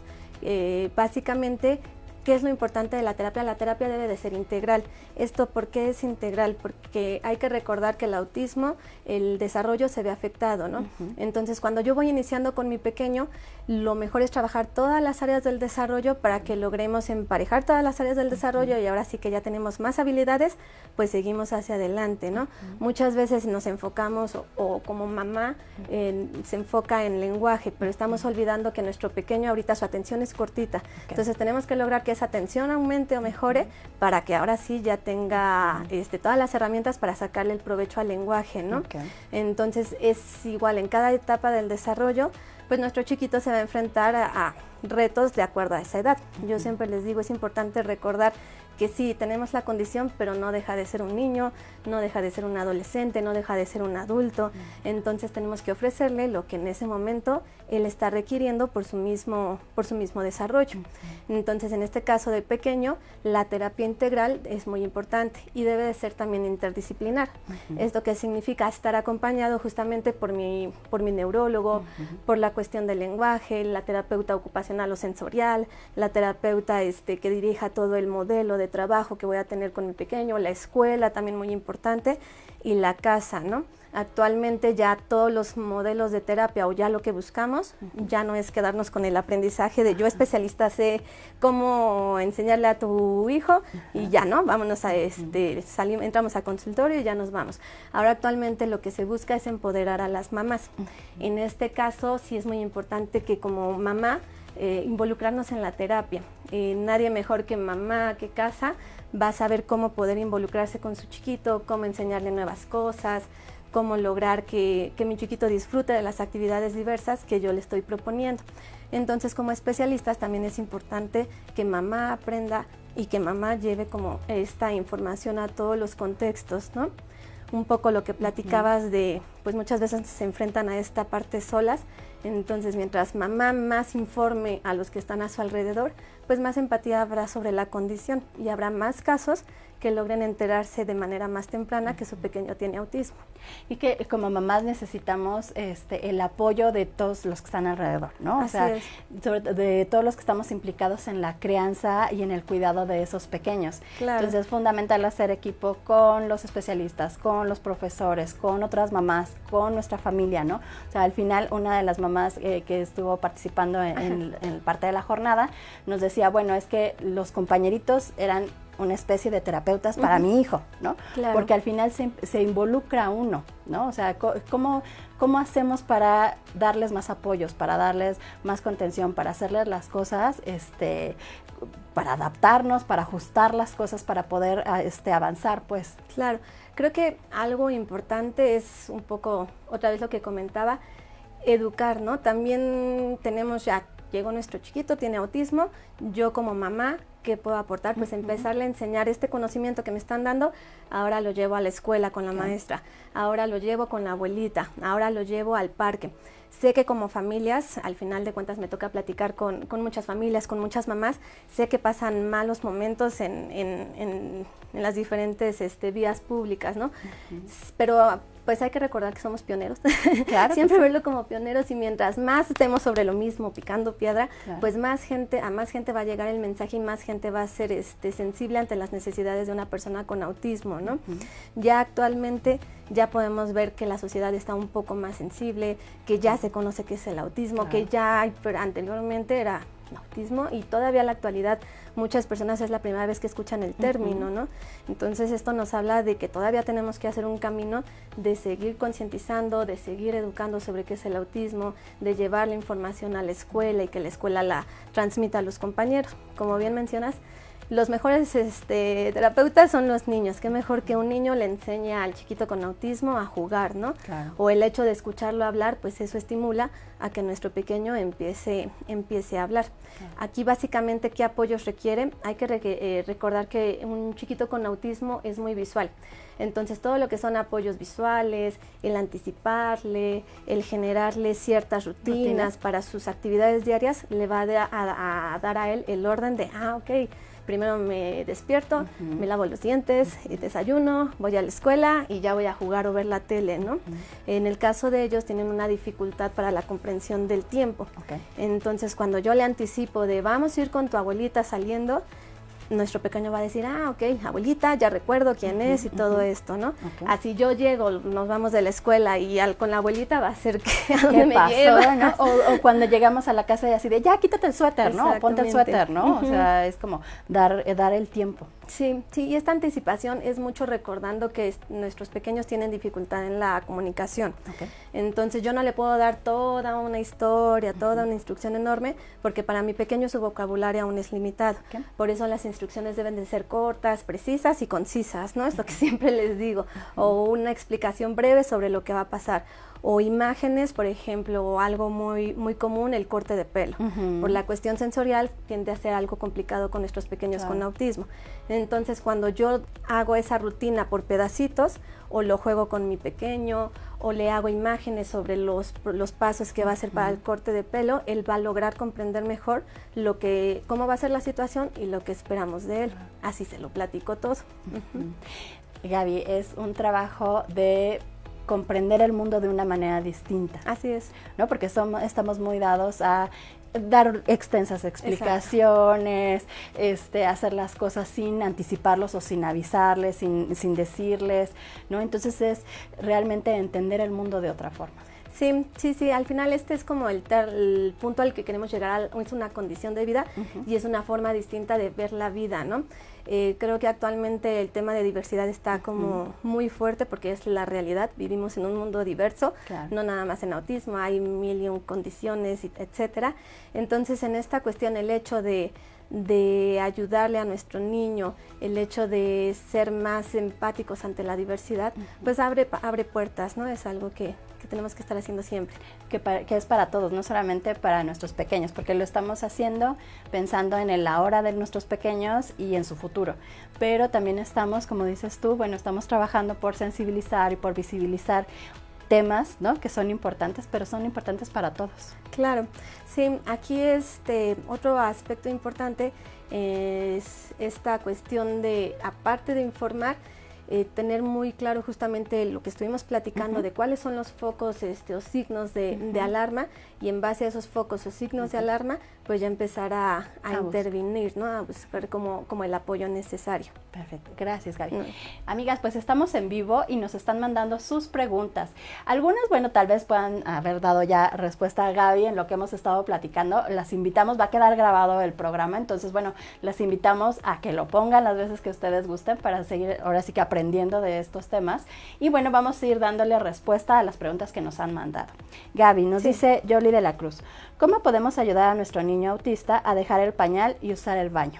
básicamente. ¿Qué es lo importante de la terapia? La terapia debe de ser integral. ¿Esto por qué es integral? Porque hay que recordar que el autismo, el desarrollo se ve afectado, ¿no? Entonces, cuando yo voy iniciando con mi pequeño, lo mejor es trabajar todas las áreas del desarrollo para que logremos emparejar todas las áreas del desarrollo y ahora sí que ya tenemos más habilidades, pues seguimos hacia adelante, ¿no? Muchas veces nos enfocamos o como mamá se enfoca en lenguaje, pero estamos olvidando que nuestro pequeño ahorita su atención es cortita. Entonces, tenemos que lograr que esa atención aumente o mejore para que ahora sí ya tenga todas las herramientas para sacarle el provecho al lenguaje, ¿no? Entonces es igual en cada etapa del desarrollo, pues nuestro chiquito se va a enfrentar a retos de acuerdo a esa edad. Yo siempre les digo, es importante recordar que sí, tenemos la condición, pero no deja de ser un niño, no deja de ser un adolescente, no deja de ser un adulto. Entonces tenemos que ofrecerle lo que en ese momento él está requiriendo por su mismo desarrollo. Entonces, en este caso de pequeño, la terapia integral es muy importante y debe de ser también interdisciplinar. ¿Esto qué significa? Estar acompañado justamente por mi neurólogo, por la cuestión del lenguaje, la terapeuta ocupacional o sensorial, la terapeuta que dirija todo el modelo de trabajo que voy a tener con mi pequeño, la escuela también muy importante y la casa, ¿no? Actualmente ya todos los modelos de terapia o ya lo que buscamos ya no es quedarnos con el aprendizaje de yo especialista sé cómo enseñarle a tu hijo y ya, ¿no? Vámonos a entramos a consultorio y ya nos vamos. Ahora actualmente lo que se busca es empoderar a las mamás. En este caso sí es muy importante que como mamá involucrarnos en la terapia. Nadie mejor que mamá, que casa, va a saber cómo poder involucrarse con su chiquito, cómo enseñarle nuevas cosas, cómo lograr que mi chiquito disfrute de las actividades diversas que yo le estoy proponiendo. Entonces, como especialistas también es importante que mamá aprenda y que mamá lleve como esta información a todos los contextos, ¿no? Un poco lo que platicabas de, pues muchas veces se enfrentan a esta parte solas, entonces mientras mamá más informe a los que están a su alrededor, pues más empatía habrá sobre la condición y habrá más casos que logren enterarse de manera más temprana que su pequeño tiene autismo. Y que como mamás necesitamos el apoyo de todos los que están alrededor, ¿no? Así o sea, es. de todos los que estamos implicados en la crianza y en el cuidado de esos pequeños. Claro. Entonces es fundamental hacer equipo con los especialistas, con los profesores, con otras mamás, con nuestra familia, ¿no? O sea, al final una de las mamás que estuvo participando en parte de la jornada nos decía, bueno, es que los compañeritos eran una especie de terapeutas para mi hijo, ¿no? Claro. Porque al final se involucra uno, ¿no? O sea, ¿cómo hacemos para darles más apoyos, para darles más contención, para hacerles las cosas, para adaptarnos, para ajustar las cosas, para poder avanzar, pues? Claro, creo que algo importante es un poco, otra vez lo que comentaba, educar, ¿no? También tenemos ya, llegó nuestro chiquito, tiene autismo, yo como mamá, ¿qué puedo aportar? Pues empezarle a enseñar este conocimiento que me están dando, ahora lo llevo a la escuela con la maestra, ahora lo llevo con la abuelita, ahora lo llevo al parque. Sé que como familias, al final de cuentas me toca platicar con muchas familias, con muchas mamás, sé que pasan malos momentos en las diferentes vías públicas, ¿no? Pero pues hay que recordar que somos pioneros, Claro siempre sí. verlo como pioneros y mientras más estemos sobre lo mismo, picando piedra, Claro. pues a más gente va a llegar el mensaje y más gente va a ser sensible ante las necesidades de una persona con autismo, ¿no? Ya actualmente ya podemos ver que la sociedad está un poco más sensible, que ya se conoce qué es el autismo, que ya pero anteriormente era autismo y todavía en la actualidad muchas personas es la primera vez que escuchan el término, ¿no? Entonces esto nos habla de que todavía tenemos que hacer un camino de seguir concientizando, de seguir educando sobre qué es el autismo, de llevar la información a la escuela y que la escuela la transmita a los compañeros. Como bien mencionas, los mejores terapeutas son los niños. Qué mejor que un niño le enseñe al chiquito con autismo a jugar, ¿no? Claro. O el hecho de escucharlo hablar, pues eso estimula a que nuestro pequeño empiece a hablar. Claro. Aquí básicamente, ¿qué apoyos requiere? Hay que recordar que un chiquito con autismo es muy visual. Entonces, todo lo que son apoyos visuales, el anticiparle, el generarle ciertas rutinas para sus actividades diarias, le va a dar a él el orden de, ok, primero me despierto, me lavo los dientes, desayuno, voy a la escuela y ya voy a jugar o ver la tele, ¿no? En el caso de ellos tienen una dificultad para la comprensión del tiempo. Entonces, cuando yo le anticipo de vamos a ir con tu abuelita saliendo, nuestro pequeño va a decir, ok, abuelita, ya recuerdo quién es y todo esto, ¿no? Así yo llego, nos vamos de la escuela y con la abuelita va a ser que a dónde me lleva, ¿no? O cuando llegamos a la casa y así de, ya quítate el suéter, ¿no? O ponte el suéter, ¿no? O sea, es como dar el tiempo. Sí, y esta anticipación es mucho recordando que nuestros pequeños tienen dificultad en la comunicación. Entonces yo no le puedo dar toda una historia, toda una instrucción enorme, porque para mi pequeño su vocabulario aún es limitado. Por eso las instrucciones deben de ser cortas, precisas y concisas, ¿no? Es lo que siempre les digo. O una explicación breve sobre lo que va a pasar. O imágenes, por ejemplo, o algo muy, muy común, el corte de pelo. Por la cuestión sensorial tiende a ser algo complicado con nuestros pequeños con autismo. Entonces, cuando yo hago esa rutina por pedacitos, o lo juego con mi pequeño, o le hago imágenes sobre los pasos que va a hacer para el corte de pelo, él va a lograr comprender mejor cómo va a ser la situación y lo que esperamos de él. Así se lo platico todo. Gaby, es un trabajo de comprender el mundo de una manera distinta. Así es. ¿No? Porque estamos muy dados a dar extensas explicaciones, hacer las cosas sin anticiparlos o sin avisarles, sin decirles, ¿no? Entonces es realmente entender el mundo de otra forma. Sí, al final este es como el punto al que queremos llegar, es una condición de vida y es una forma distinta de ver la vida, ¿no? Creo que actualmente el tema de diversidad está como muy fuerte porque es la realidad, vivimos en un mundo diverso, no nada más en autismo, hay mil y un condiciones, etcétera. Entonces en esta cuestión el hecho de ayudarle a nuestro niño, el hecho de ser más empáticos ante la diversidad, pues abre puertas, ¿no? Es algo que tenemos que estar haciendo siempre. Que es para todos, no solamente para nuestros pequeños, porque lo estamos haciendo pensando en el ahora de nuestros pequeños y en su futuro. Pero también estamos, como dices tú, estamos trabajando por sensibilizar y por visibilizar temas, ¿no? Que son importantes, pero son importantes para todos. Claro, sí, aquí otro aspecto importante es esta cuestión de, aparte de informar, tener muy claro justamente lo que estuvimos platicando de cuáles son los focos o signos de alarma, y en base a esos focos o signos de alarma, pues ya empezar a intervenir, ¿no? A buscar como el apoyo necesario. Perfecto, gracias Gaby. Amigas, pues estamos en vivo y nos están mandando sus preguntas. Algunas, tal vez puedan haber dado ya respuesta a Gaby en lo que hemos estado platicando. Las invitamos, va a quedar grabado el programa, entonces las invitamos a que lo pongan las veces que ustedes gusten para seguir ahora sí que aprendiendo de estos temas. Y vamos a ir dándole respuesta a las preguntas que nos han mandado. Gaby, nos dice Yoli de la Cruz, ¿cómo podemos ayudar a nuestro niño autista a dejar el pañal y usar el baño?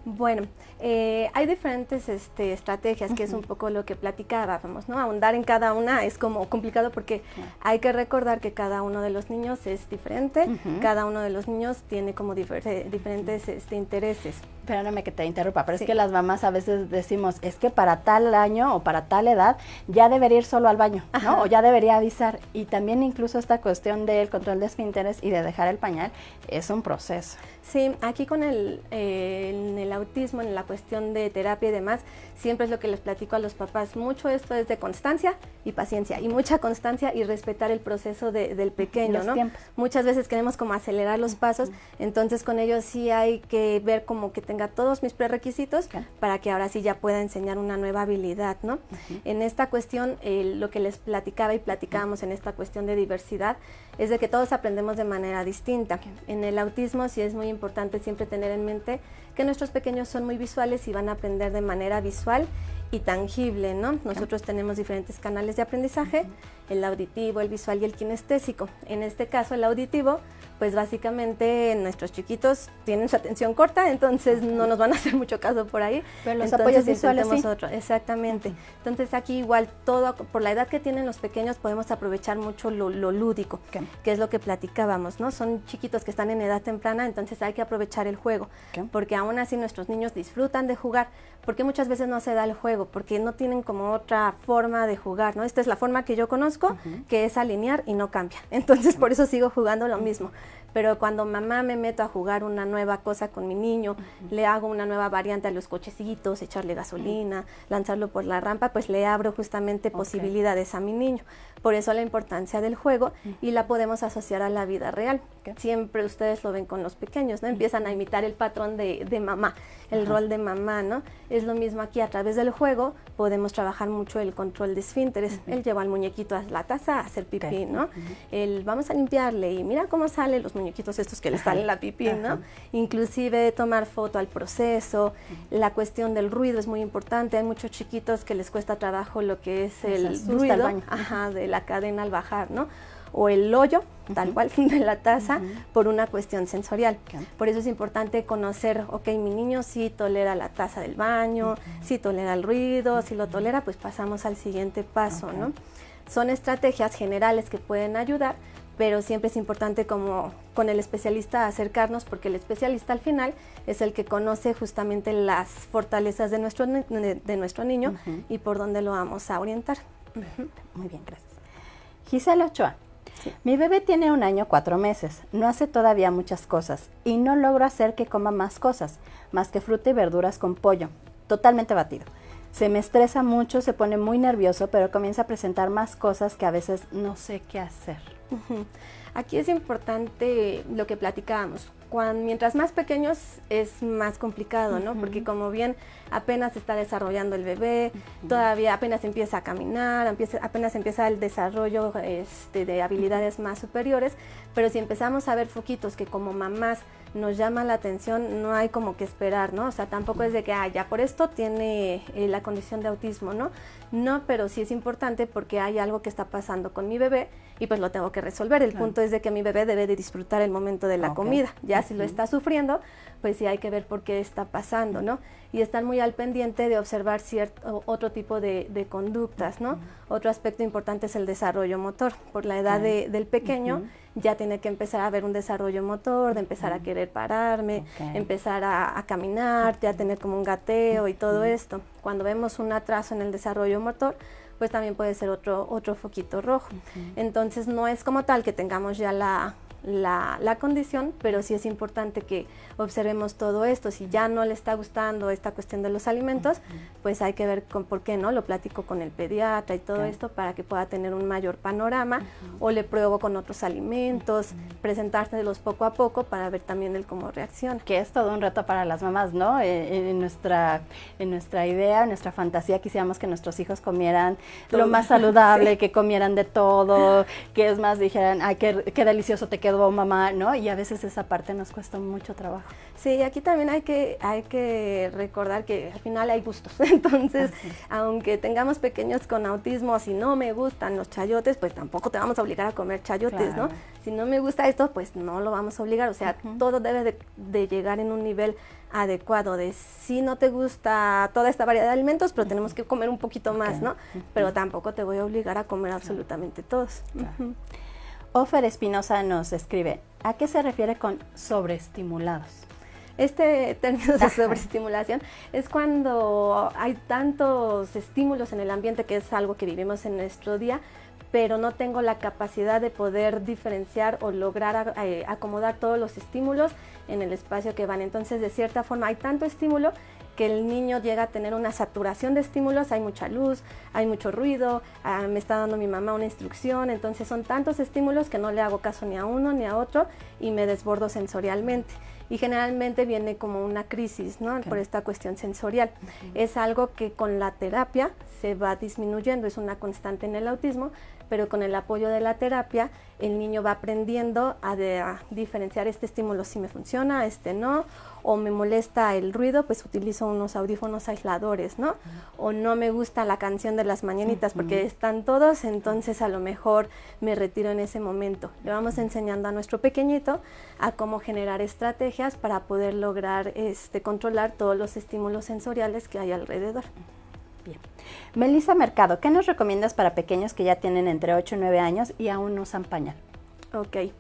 Bueno, hay diferentes estrategias, que es un poco lo que platicábamos, ¿no? Ahondar en cada una es como complicado porque hay que recordar que cada uno de los niños es diferente, cada uno de los niños tiene como diferentes intereses. Perdóname que te interrumpa, pero es que las mamás a veces decimos, es que para tal año o para tal edad ya debería ir solo al baño, ¿no? O ya debería avisar. Y también incluso esta cuestión del control de esfínteres y de dejar el pañal es un proceso. Sí, aquí con en el autismo, en la cuestión de terapia y demás, siempre es lo que les platico a los papás. Mucho esto es de constancia y paciencia, y mucha constancia y respetar el proceso del pequeño, los ¿no? tiempos. Muchas veces queremos como acelerar los pasos, entonces con ellos sí hay que ver como que tenga todos mis prerequisitos para que ahora sí ya pueda enseñar una nueva habilidad, ¿no? En esta cuestión, lo que les platicaba y platicábamos en esta cuestión de diversidad, es de que todos aprendemos de manera distinta. En el autismo sí es muy importante siempre tener en mente que nuestros pequeños son muy visuales y van a aprender de manera visual y tangible, ¿no? Nosotros tenemos diferentes canales de aprendizaje, el auditivo, el visual y el kinestésico. En este caso, el auditivo, pues básicamente nuestros chiquitos tienen su atención corta, entonces no nos van a hacer mucho caso por ahí. Pero los Entonces, apoyos visuales sí. Exactamente. Entonces aquí igual todo, por la edad que tienen los pequeños, podemos aprovechar mucho lo lúdico, que es lo que platicábamos, ¿no? Son chiquitos que están en edad temprana, entonces hay que aprovechar el juego, porque aún así nuestros niños disfrutan de jugar, porque muchas veces no se da el juego, porque no tienen como otra forma de jugar, ¿no? Esta es la forma que yo conozco, que es alinear y no cambia. Entonces por eso sigo jugando lo mismo. Pero cuando mamá me meto a jugar una nueva cosa con mi niño, le hago una nueva variante a los cochecitos, echarle gasolina, lanzarlo por la rampa, pues le abro justamente posibilidades a mi niño. Por eso la importancia del juego y la podemos asociar a la vida real. Siempre ustedes lo ven con los pequeños, ¿no? Empiezan a imitar el patrón de mamá, el rol de mamá, ¿no? Es lo mismo aquí, a través del juego podemos trabajar mucho el control de esfínteres. Él lleva al muñequito a la taza a hacer pipí, ¿no? Vamos a limpiarle y mira cómo salen los muñequitos estos que le salen la pipí, ¿no? Inclusive tomar foto al proceso, la cuestión del ruido es muy importante. Hay muchos chiquitos que les cuesta trabajo lo que es el ruido de la cadena al bajar, ¿no? O el hoyo, tal cual, de la taza, por una cuestión sensorial. Por eso es importante conocer, ok, mi niño sí tolera la taza del baño, sí tolera el ruido, si lo tolera, pues pasamos al siguiente paso, ¿no? Son estrategias generales que pueden ayudar, pero siempre es importante como con el especialista acercarnos, porque el especialista al final es el que conoce justamente las fortalezas de nuestro niño y por dónde lo vamos a orientar. Muy bien, gracias. Gisela Ochoa. Sí. Mi bebé tiene 1 año 4 meses, no hace todavía muchas cosas y no logro hacer que coma más cosas, más que fruta y verduras con pollo, totalmente batido. Se me estresa mucho, se pone muy nervioso, pero comienza a presentar más cosas que a veces no sé qué hacer. Aquí es importante lo que platicábamos. Mientras más pequeños es más complicado, ¿no? Porque como bien apenas está desarrollando el bebé, todavía apenas empieza a caminar, apenas empieza el desarrollo de habilidades más superiores, pero si empezamos a ver foquitos que como mamás nos llama la atención, no hay como que esperar, ¿no? O sea, tampoco es de que, ya por esto tiene la condición de autismo, ¿no? No, pero sí es importante porque hay algo que está pasando con mi bebé y pues lo tengo que resolver. El punto es de que mi bebé debe de disfrutar el momento de la comida. Ya si lo está sufriendo, pues sí hay que ver por qué está pasando, ¿no? Y estar muy al pendiente de observar otro tipo de conductas, ¿no? Otro aspecto importante es el desarrollo motor. Por la edad del pequeño, ya tiene que empezar a ver un desarrollo motor, de empezar a querer pararme, empezar a caminar, ya tener como un gateo y todo esto. Cuando vemos un atraso en el desarrollo motor, pues también puede ser otro foquito rojo. Entonces no es como tal que tengamos ya la condición, pero sí es importante que observemos todo esto. Si ya no le está gustando esta cuestión de los alimentos, pues hay que ver por qué, ¿no? Lo platico con el pediatra y todo esto para que pueda tener un mayor panorama, o le pruebo con otros alimentos, presentárselos poco a poco para ver también él cómo reacciona. Que es todo un reto para las mamás, ¿no? En nuestra idea, en nuestra fantasía, quisiéramos que nuestros hijos comieran lo más saludable, que comieran de todo, que es más, dijeran, ay, qué delicioso te quedó, mamá, ¿no? Y a veces esa parte nos cuesta mucho trabajo. Sí, aquí también hay que recordar que al final hay gustos. Entonces, aunque tengamos pequeños con autismo, si no me gustan los chayotes, pues tampoco te vamos a obligar a comer chayotes, ¿no? Si no me gusta esto, pues no lo vamos a obligar. O sea, todo debe de llegar en un nivel adecuado de si no te gusta toda esta variedad de alimentos, pero tenemos que comer un poquito más, ¿no? Pero tampoco te voy a obligar a comer absolutamente todos. Ofer Espinosa nos escribe, ¿a qué se refiere con sobreestimulados? Este término de sobreestimulación es cuando hay tantos estímulos en el ambiente, que es algo que vivimos en nuestro día, pero no tengo la capacidad de poder diferenciar o lograr acomodar todos los estímulos en el espacio que van. Entonces, de cierta forma, hay tanto estímulo que el niño llega a tener una saturación de estímulos, hay mucha luz, hay mucho ruido, me está dando mi mamá una instrucción, entonces son tantos estímulos que no le hago caso ni a uno ni a otro y me desbordo sensorialmente. y generalmente viene como una crisis, ¿no? Por esta cuestión sensorial. Es algo que con la terapia se va disminuyendo, es una constante en el autismo, pero con el apoyo de la terapia el niño va aprendiendo a diferenciar este estímulo si me funciona, este no, o me molesta el ruido, pues utilizo unos audífonos aisladores, ¿no? O no me gusta la canción de las mañanitas porque están todos, entonces a lo mejor me retiro en ese momento. Le vamos enseñando a nuestro pequeñito a cómo generar estrategias para poder lograr controlar todos los estímulos sensoriales que hay alrededor. Bien. Melissa Mercado, ¿qué nos recomiendas para pequeños que ya tienen entre 8 y 9 años y aún no usan pañal? Ok.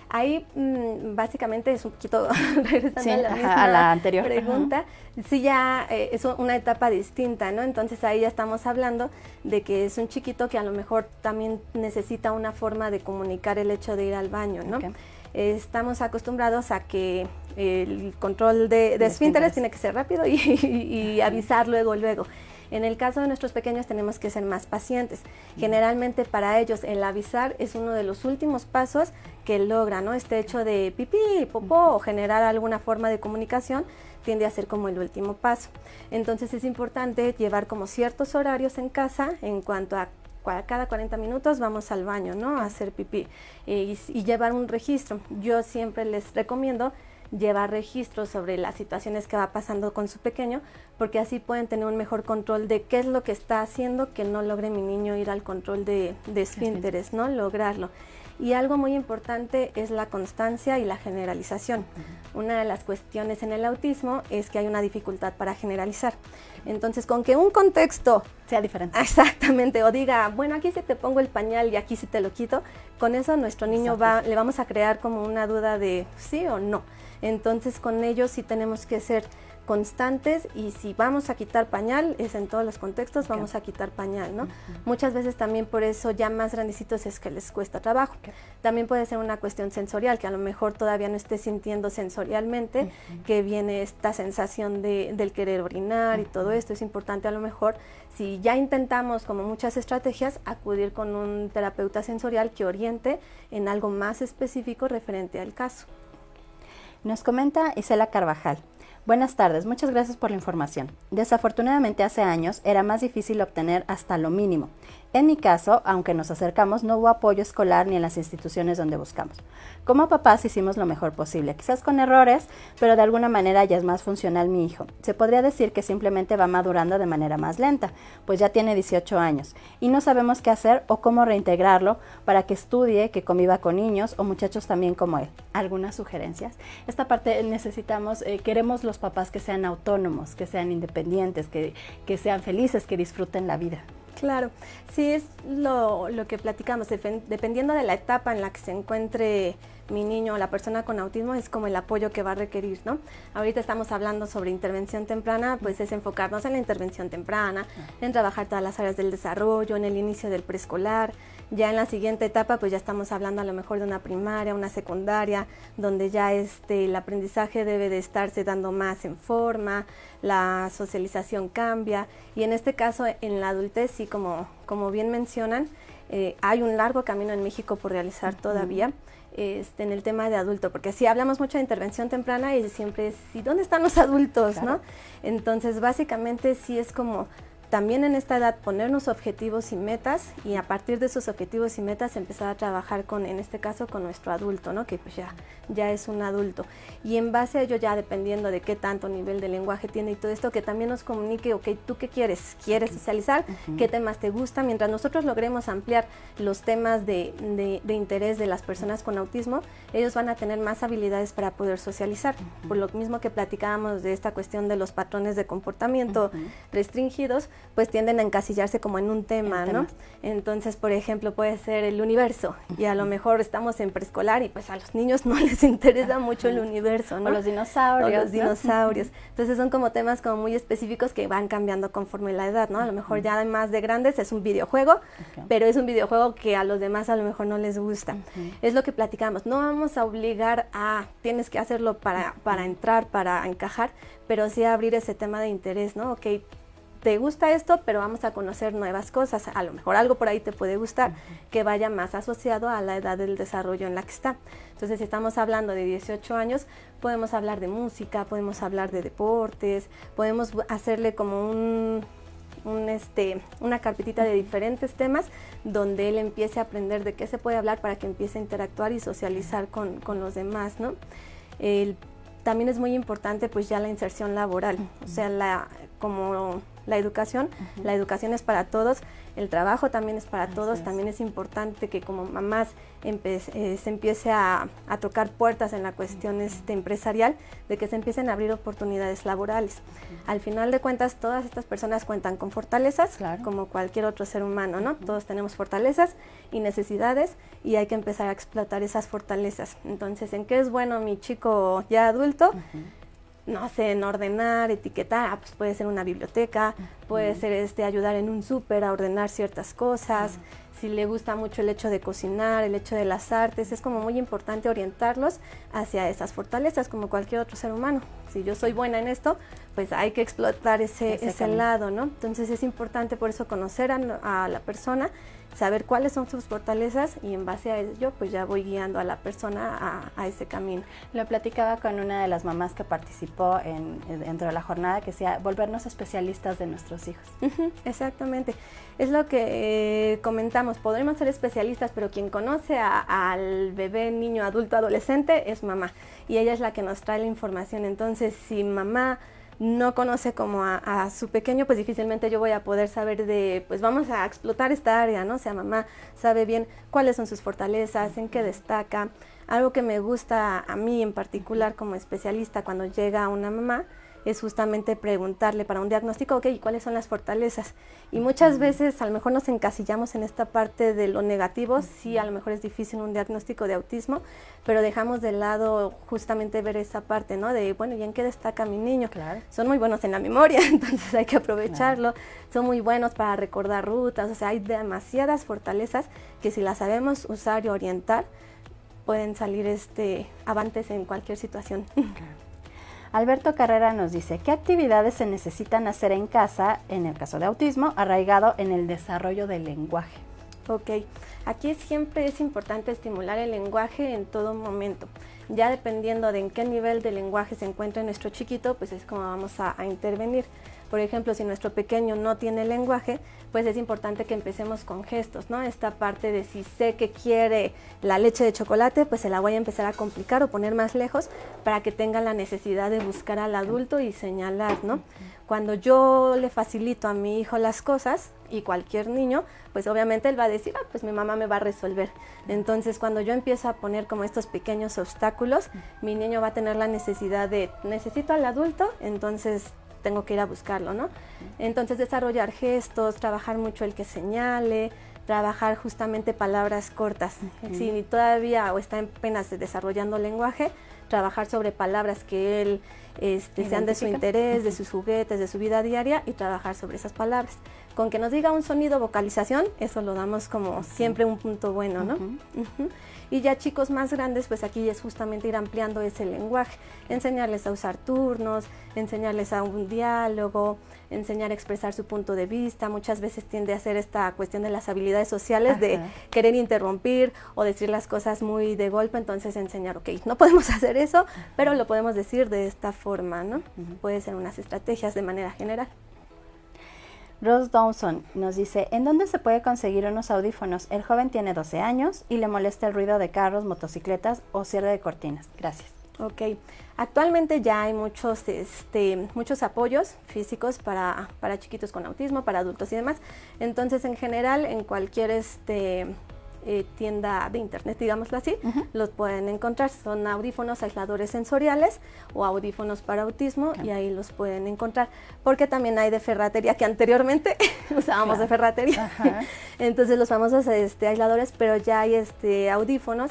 Ahí básicamente es un poquito regresando a la misma a la anterior pregunta. Sí, ya es una etapa distinta, ¿no? Entonces ahí ya estamos hablando de que es un chiquito que a lo mejor también necesita una forma de comunicar el hecho de ir al baño, ¿no? Okay. Estamos acostumbrados a que el control de esfínteres tiene que ser rápido y avisar luego. En el caso de nuestros pequeños tenemos que ser más pacientes. Generalmente para ellos el avisar es uno de los últimos pasos que logran, ¿no? Este hecho de pipí, popó o generar alguna forma de comunicación tiende a ser como el último paso. Entonces es importante llevar como ciertos horarios en casa en cuanto a cada 40 minutos vamos al baño, ¿no? A hacer pipí y llevar un registro. Yo siempre les recomiendo llevar registros sobre las situaciones que va pasando con su pequeño, porque así pueden tener un mejor control de qué es lo que está haciendo que no logre mi niño ir al control de esfínteres, ¿no? Lograrlo. Y algo muy importante es la constancia y la generalización. Una de las cuestiones en el autismo es que hay una dificultad para generalizar. Entonces, con que un contexto sea diferente. Exactamente, o diga, bueno, aquí sí te pongo el pañal y aquí sí te lo quito, con eso nuestro niño le vamos a crear como una duda de sí o no. Entonces, con ellos sí tenemos que ser constantes y si vamos a quitar pañal, es en todos los contextos, vamos a quitar pañal, ¿no? Muchas veces también por eso ya más grandecitos es que les cuesta trabajo. También puede ser una cuestión sensorial, que a lo mejor todavía no esté sintiendo sensorialmente, que viene esta sensación del querer orinar y todo esto. Es importante a lo mejor, si ya intentamos como muchas estrategias, acudir con un terapeuta sensorial que oriente en algo más específico referente al caso. Nos comenta Isela Carvajal. Buenas tardes, muchas gracias por la información. Desafortunadamente hace años era más difícil obtener hasta lo mínimo. En mi caso, aunque nos acercamos, no hubo apoyo escolar ni en las instituciones donde buscamos. Como papás hicimos lo mejor posible, quizás con errores, pero de alguna manera ya es más funcional mi hijo. Se podría decir que simplemente va madurando de manera más lenta, pues ya tiene 18 años y no sabemos qué hacer o cómo reintegrarlo para que estudie, que conviva con niños o muchachos también como él. ¿Algunas sugerencias? Esta parte necesitamos, queremos los papás que sean autónomos, que sean independientes, que sean felices, que disfruten la vida. Claro, sí es lo que platicamos, dependiendo de la etapa en la que se encuentre mi niño o la persona con autismo, es como el apoyo que va a requerir, ¿no? Ahorita estamos hablando sobre intervención temprana, pues es enfocarnos en la intervención temprana, en trabajar todas las áreas del desarrollo, en el inicio del preescolar. Ya en la siguiente etapa, pues ya estamos hablando a lo mejor de una primaria, una secundaria, donde ya el aprendizaje debe de estarse dando más en forma, la socialización cambia, y en este caso en la adultez, sí, como bien mencionan, hay un largo camino en México por realizar todavía. En el tema de adulto, porque sí hablamos mucho de intervención temprana y siempre es, ¿y dónde están los adultos? Claro. ¿No? Entonces, básicamente sí es como también en esta edad ponernos objetivos y metas, y a partir de esos objetivos y metas empezar a trabajar en este caso con nuestro adulto, ¿no? Que pues ya es un adulto, y en base a ello ya dependiendo de qué tanto nivel de lenguaje tiene y todo esto, que también nos comunique, ok, ¿tú qué quieres? ¿Quieres socializar? ¿Qué temas te gustan? Mientras nosotros logremos ampliar los temas de interés de las personas con autismo, ellos van a tener más habilidades para poder socializar, por lo mismo que platicábamos de esta cuestión de los patrones de comportamiento restringidos, pues tienden a encasillarse como en un tema, ¿no? Entonces, por ejemplo, puede ser el universo, y a lo mejor estamos en preescolar y pues a los niños no les interesa mucho el universo, ¿no? O los dinosaurios. O los dinosaurios. Entonces son como temas como muy específicos que van cambiando conforme la edad, ¿no? A lo mejor ya más de grandes es un videojuego, pero es un videojuego que a los demás a lo mejor no les gusta. Es lo que platicamos, no vamos a obligar a, tienes que hacerlo para entrar, para encajar, pero sí abrir ese tema de interés, ¿no? Ok, te gusta esto, pero vamos a conocer nuevas cosas. A lo mejor algo por ahí te puede gustar que vaya más asociado a la edad del desarrollo en la que está. Entonces, si estamos hablando de 18 años, podemos hablar de música, podemos hablar de deportes, podemos hacerle como una carpetita de diferentes temas donde él empiece a aprender de qué se puede hablar para que empiece a interactuar y socializar con los demás, ¿no? También es muy importante pues ya la inserción laboral, o sea, como la educación es para todos, el trabajo también es para todos, también es importante que como mamás se empiece a tocar puertas en la cuestión empresarial, de que se empiecen a abrir oportunidades laborales. Al final de cuentas, todas estas personas cuentan con fortalezas, como cualquier otro ser humano, ¿no? Todos tenemos fortalezas y necesidades y hay que empezar a explotar esas fortalezas. Entonces, ¿en qué es bueno mi chico ya adulto? No sé, en ordenar, etiquetar, pues puede ser una biblioteca, puede ser ayudar en un súper a ordenar ciertas cosas. Si le gusta mucho el hecho de cocinar, el hecho de las artes, es como muy importante orientarlos hacia esas fortalezas como cualquier otro ser humano. Si yo soy buena en esto, pues hay que explotar ese lado, ¿no? Entonces es importante por eso conocer a la persona, saber cuáles son sus fortalezas y en base a ello pues ya voy guiando a la persona a ese camino. Lo platicaba con una de las mamás que participó dentro de la jornada, que decía volvernos especialistas de nuestros hijos. Exactamente, es lo que comentamos, podremos ser especialistas, pero quien conoce al bebé, niño, adulto, adolescente es mamá y ella es la que nos trae la información. Entonces si mamá no conoce como a su pequeño, pues difícilmente yo voy a poder saber pues vamos a explotar esta área, ¿no? O sea, mamá sabe bien cuáles son sus fortalezas, en qué destaca. Algo que me gusta a mí en particular como especialista cuando llega una mamá es justamente preguntarle para un diagnóstico, ok, ¿cuáles son las fortalezas? Y muchas veces a lo mejor nos encasillamos en esta parte de lo negativo, sí, a lo mejor es difícil un diagnóstico de autismo, pero dejamos de lado justamente ver esa parte, ¿no? De, bueno, ¿y en qué destaca mi niño? Claro. Son muy buenos en la memoria, entonces hay que aprovecharlo, son muy buenos para recordar rutas, o sea, hay demasiadas fortalezas que si las sabemos usar y orientar, pueden salir avantes en cualquier situación. Alberto Carrera nos dice, ¿qué actividades se necesitan hacer en casa, en el caso de autismo, arraigado en el desarrollo del lenguaje? Ok, aquí siempre es importante estimular el lenguaje en todo momento. Ya dependiendo de en qué nivel de lenguaje se encuentra nuestro chiquito, pues es como vamos a intervenir. Por ejemplo, si nuestro pequeño no tiene lenguaje, pues es importante que empecemos con gestos, ¿no? Esta parte de si sé que quiere la leche de chocolate, pues se la voy a empezar a complicar o poner más lejos para que tenga la necesidad de buscar al adulto y señalar, ¿no? Cuando yo le facilito a mi hijo las cosas, y cualquier niño, pues obviamente él va a decir, pues mi mamá me va a resolver. Entonces, cuando yo empiezo a poner como estos pequeños obstáculos, mi niño va a tener la necesidad de, necesito al adulto, entonces tengo que ir a buscarlo, ¿no? Entonces, desarrollar gestos, trabajar mucho el que señale, trabajar justamente palabras cortas. Si todavía o está apenas desarrollando lenguaje, trabajar sobre palabras que él sean de su interés, de sus juguetes, de su vida diaria y trabajar sobre esas palabras. Con que nos diga un sonido, vocalización, eso lo damos como siempre un punto bueno, ¿no? Y ya chicos más grandes, pues aquí es justamente ir ampliando ese lenguaje, enseñarles a usar turnos, enseñarles a un diálogo, enseñar a expresar su punto de vista. Muchas veces tiende a hacer esta cuestión de las habilidades sociales, de querer interrumpir o decir las cosas muy de golpe, entonces enseñar, ok, no podemos hacer eso, pero lo podemos decir de esta forma, ¿no? Puede ser unas estrategias de manera general. Rose Dawson nos dice, ¿en dónde se puede conseguir unos audífonos? El joven tiene 12 años y le molesta el ruido de carros, motocicletas o cierre de cortinas. Gracias. Ok, actualmente ya hay muchos apoyos físicos para chiquitos con autismo, para adultos y demás. Entonces, en general, en cualquier tienda de internet, digámoslo así, los pueden encontrar. Son audífonos aisladores sensoriales o audífonos para autismo y ahí los pueden encontrar, porque también hay de ferretería, que anteriormente usábamos de ferretería. Entonces los famosos aisladores, pero ya hay audífonos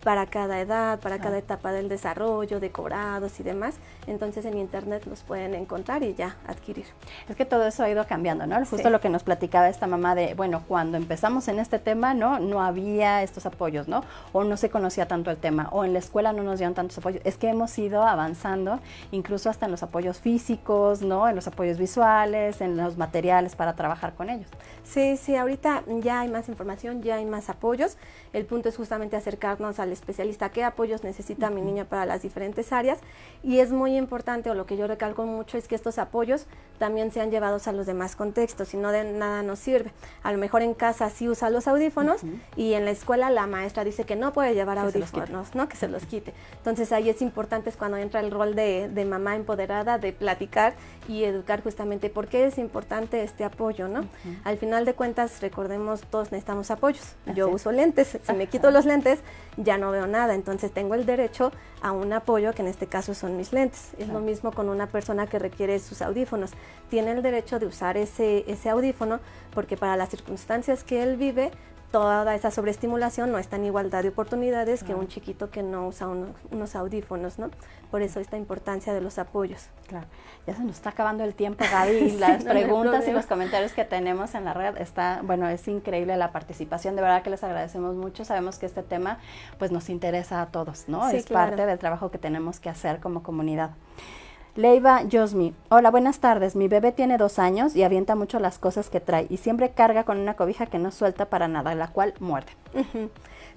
para cada edad, para cada etapa del desarrollo, decorados y demás. Entonces en internet los pueden encontrar y ya adquirir. Es que todo eso ha ido cambiando, ¿no? Justo lo que nos platicaba esta mamá de, bueno, cuando empezamos en este tema, no había estos apoyos, ¿no? O no se conocía tanto el tema, o en la escuela no nos dieron tantos apoyos. Es que hemos ido avanzando, incluso hasta en los apoyos físicos, ¿no? En los apoyos visuales, en los materiales para trabajar con ellos. Sí, ahorita ya hay más información, ya hay más apoyos. El punto es justamente acercarnos al especialista, qué apoyos necesita mi niña para las diferentes áreas. Y es muy importante, o lo que yo recalco mucho, es que estos apoyos también sean llevados a los demás contextos, si no de nada nos sirve. A lo mejor en casa sí usa los audífonos y en la escuela la maestra dice que no puede llevar audífonos, ¿no? Que se los quite. Entonces ahí es importante, es cuando entra el rol de mamá empoderada, de platicar y educar justamente por qué es importante este apoyo, ¿no? Al final de cuentas, recordemos, todos necesitamos apoyos. Yo uso lentes, si me quito los lentes ya no veo nada, entonces tengo el derecho a un apoyo, que en este caso son mis lentes. Es lo mismo con una persona que requiere sus audífonos. Tiene el derecho de usar ese audífono porque para las circunstancias que él vive, toda esa sobreestimulación no está en igualdad de oportunidades que un chiquito que no usa unos audífonos, ¿no? Por eso esta importancia de los apoyos. Claro. Ya se nos está acabando el tiempo, Gaby, y las preguntas y los comentarios que tenemos en la red es increíble la participación, de verdad que les agradecemos mucho. Sabemos que este tema pues nos interesa a todos, ¿no? Sí, es claro. parte del trabajo que tenemos que hacer como comunidad. Leiva Yosmi, hola, buenas tardes. Mi bebé tiene 2 años y avienta mucho las cosas que trae y siempre carga con una cobija que no suelta para nada, la cual muerde.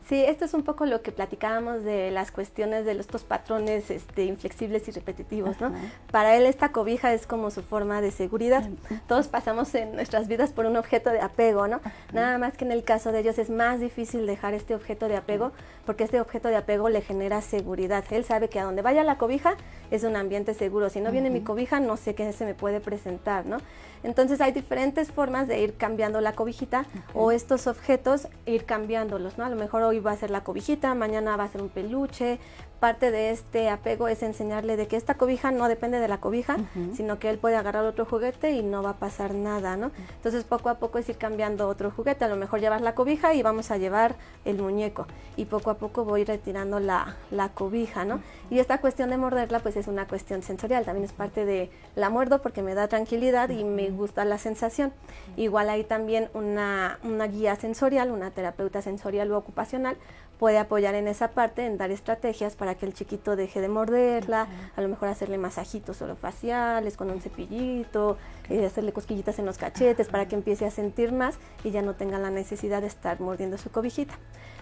Sí, esto es un poco lo que platicábamos de las cuestiones de estos patrones inflexibles y repetitivos, ¿no? Para él esta cobija es como su forma de seguridad. Todos pasamos en nuestras vidas por un objeto de apego, ¿no? Nada más que en el caso de ellos es más difícil dejar este objeto de apego porque este objeto de apego le genera seguridad. Él sabe que a donde vaya la cobija es un ambiente seguro. Si no viene mi cobija, no sé qué se me puede presentar, ¿no? Entonces hay diferentes formas de ir cambiando la cobijita o estos objetos, ir cambiándolos, ¿no? A lo mejor hoy va a ser la cobijita, mañana va a ser un peluche. Parte de este apego es enseñarle de que esta cobija no depende de la cobija, sino que él puede agarrar otro juguete y no va a pasar nada, ¿no? Entonces poco a poco es ir cambiando otro juguete. A lo mejor llevas la cobija y vamos a llevar el muñeco. Y poco a poco voy retirando la cobija, ¿no? Y esta cuestión de morderla pues es una cuestión sensorial. También es parte de la muerdo porque me da tranquilidad y me gusta la sensación. Igual hay también una guía sensorial, una terapeuta sensorial u ocupacional puede apoyar en esa parte, en dar estrategias para que el chiquito deje de morderla, a lo mejor hacerle masajitos orofaciales con un cepillito, hacerle cosquillitas en los cachetes para que empiece a sentir más y ya no tenga la necesidad de estar mordiendo su cobijita.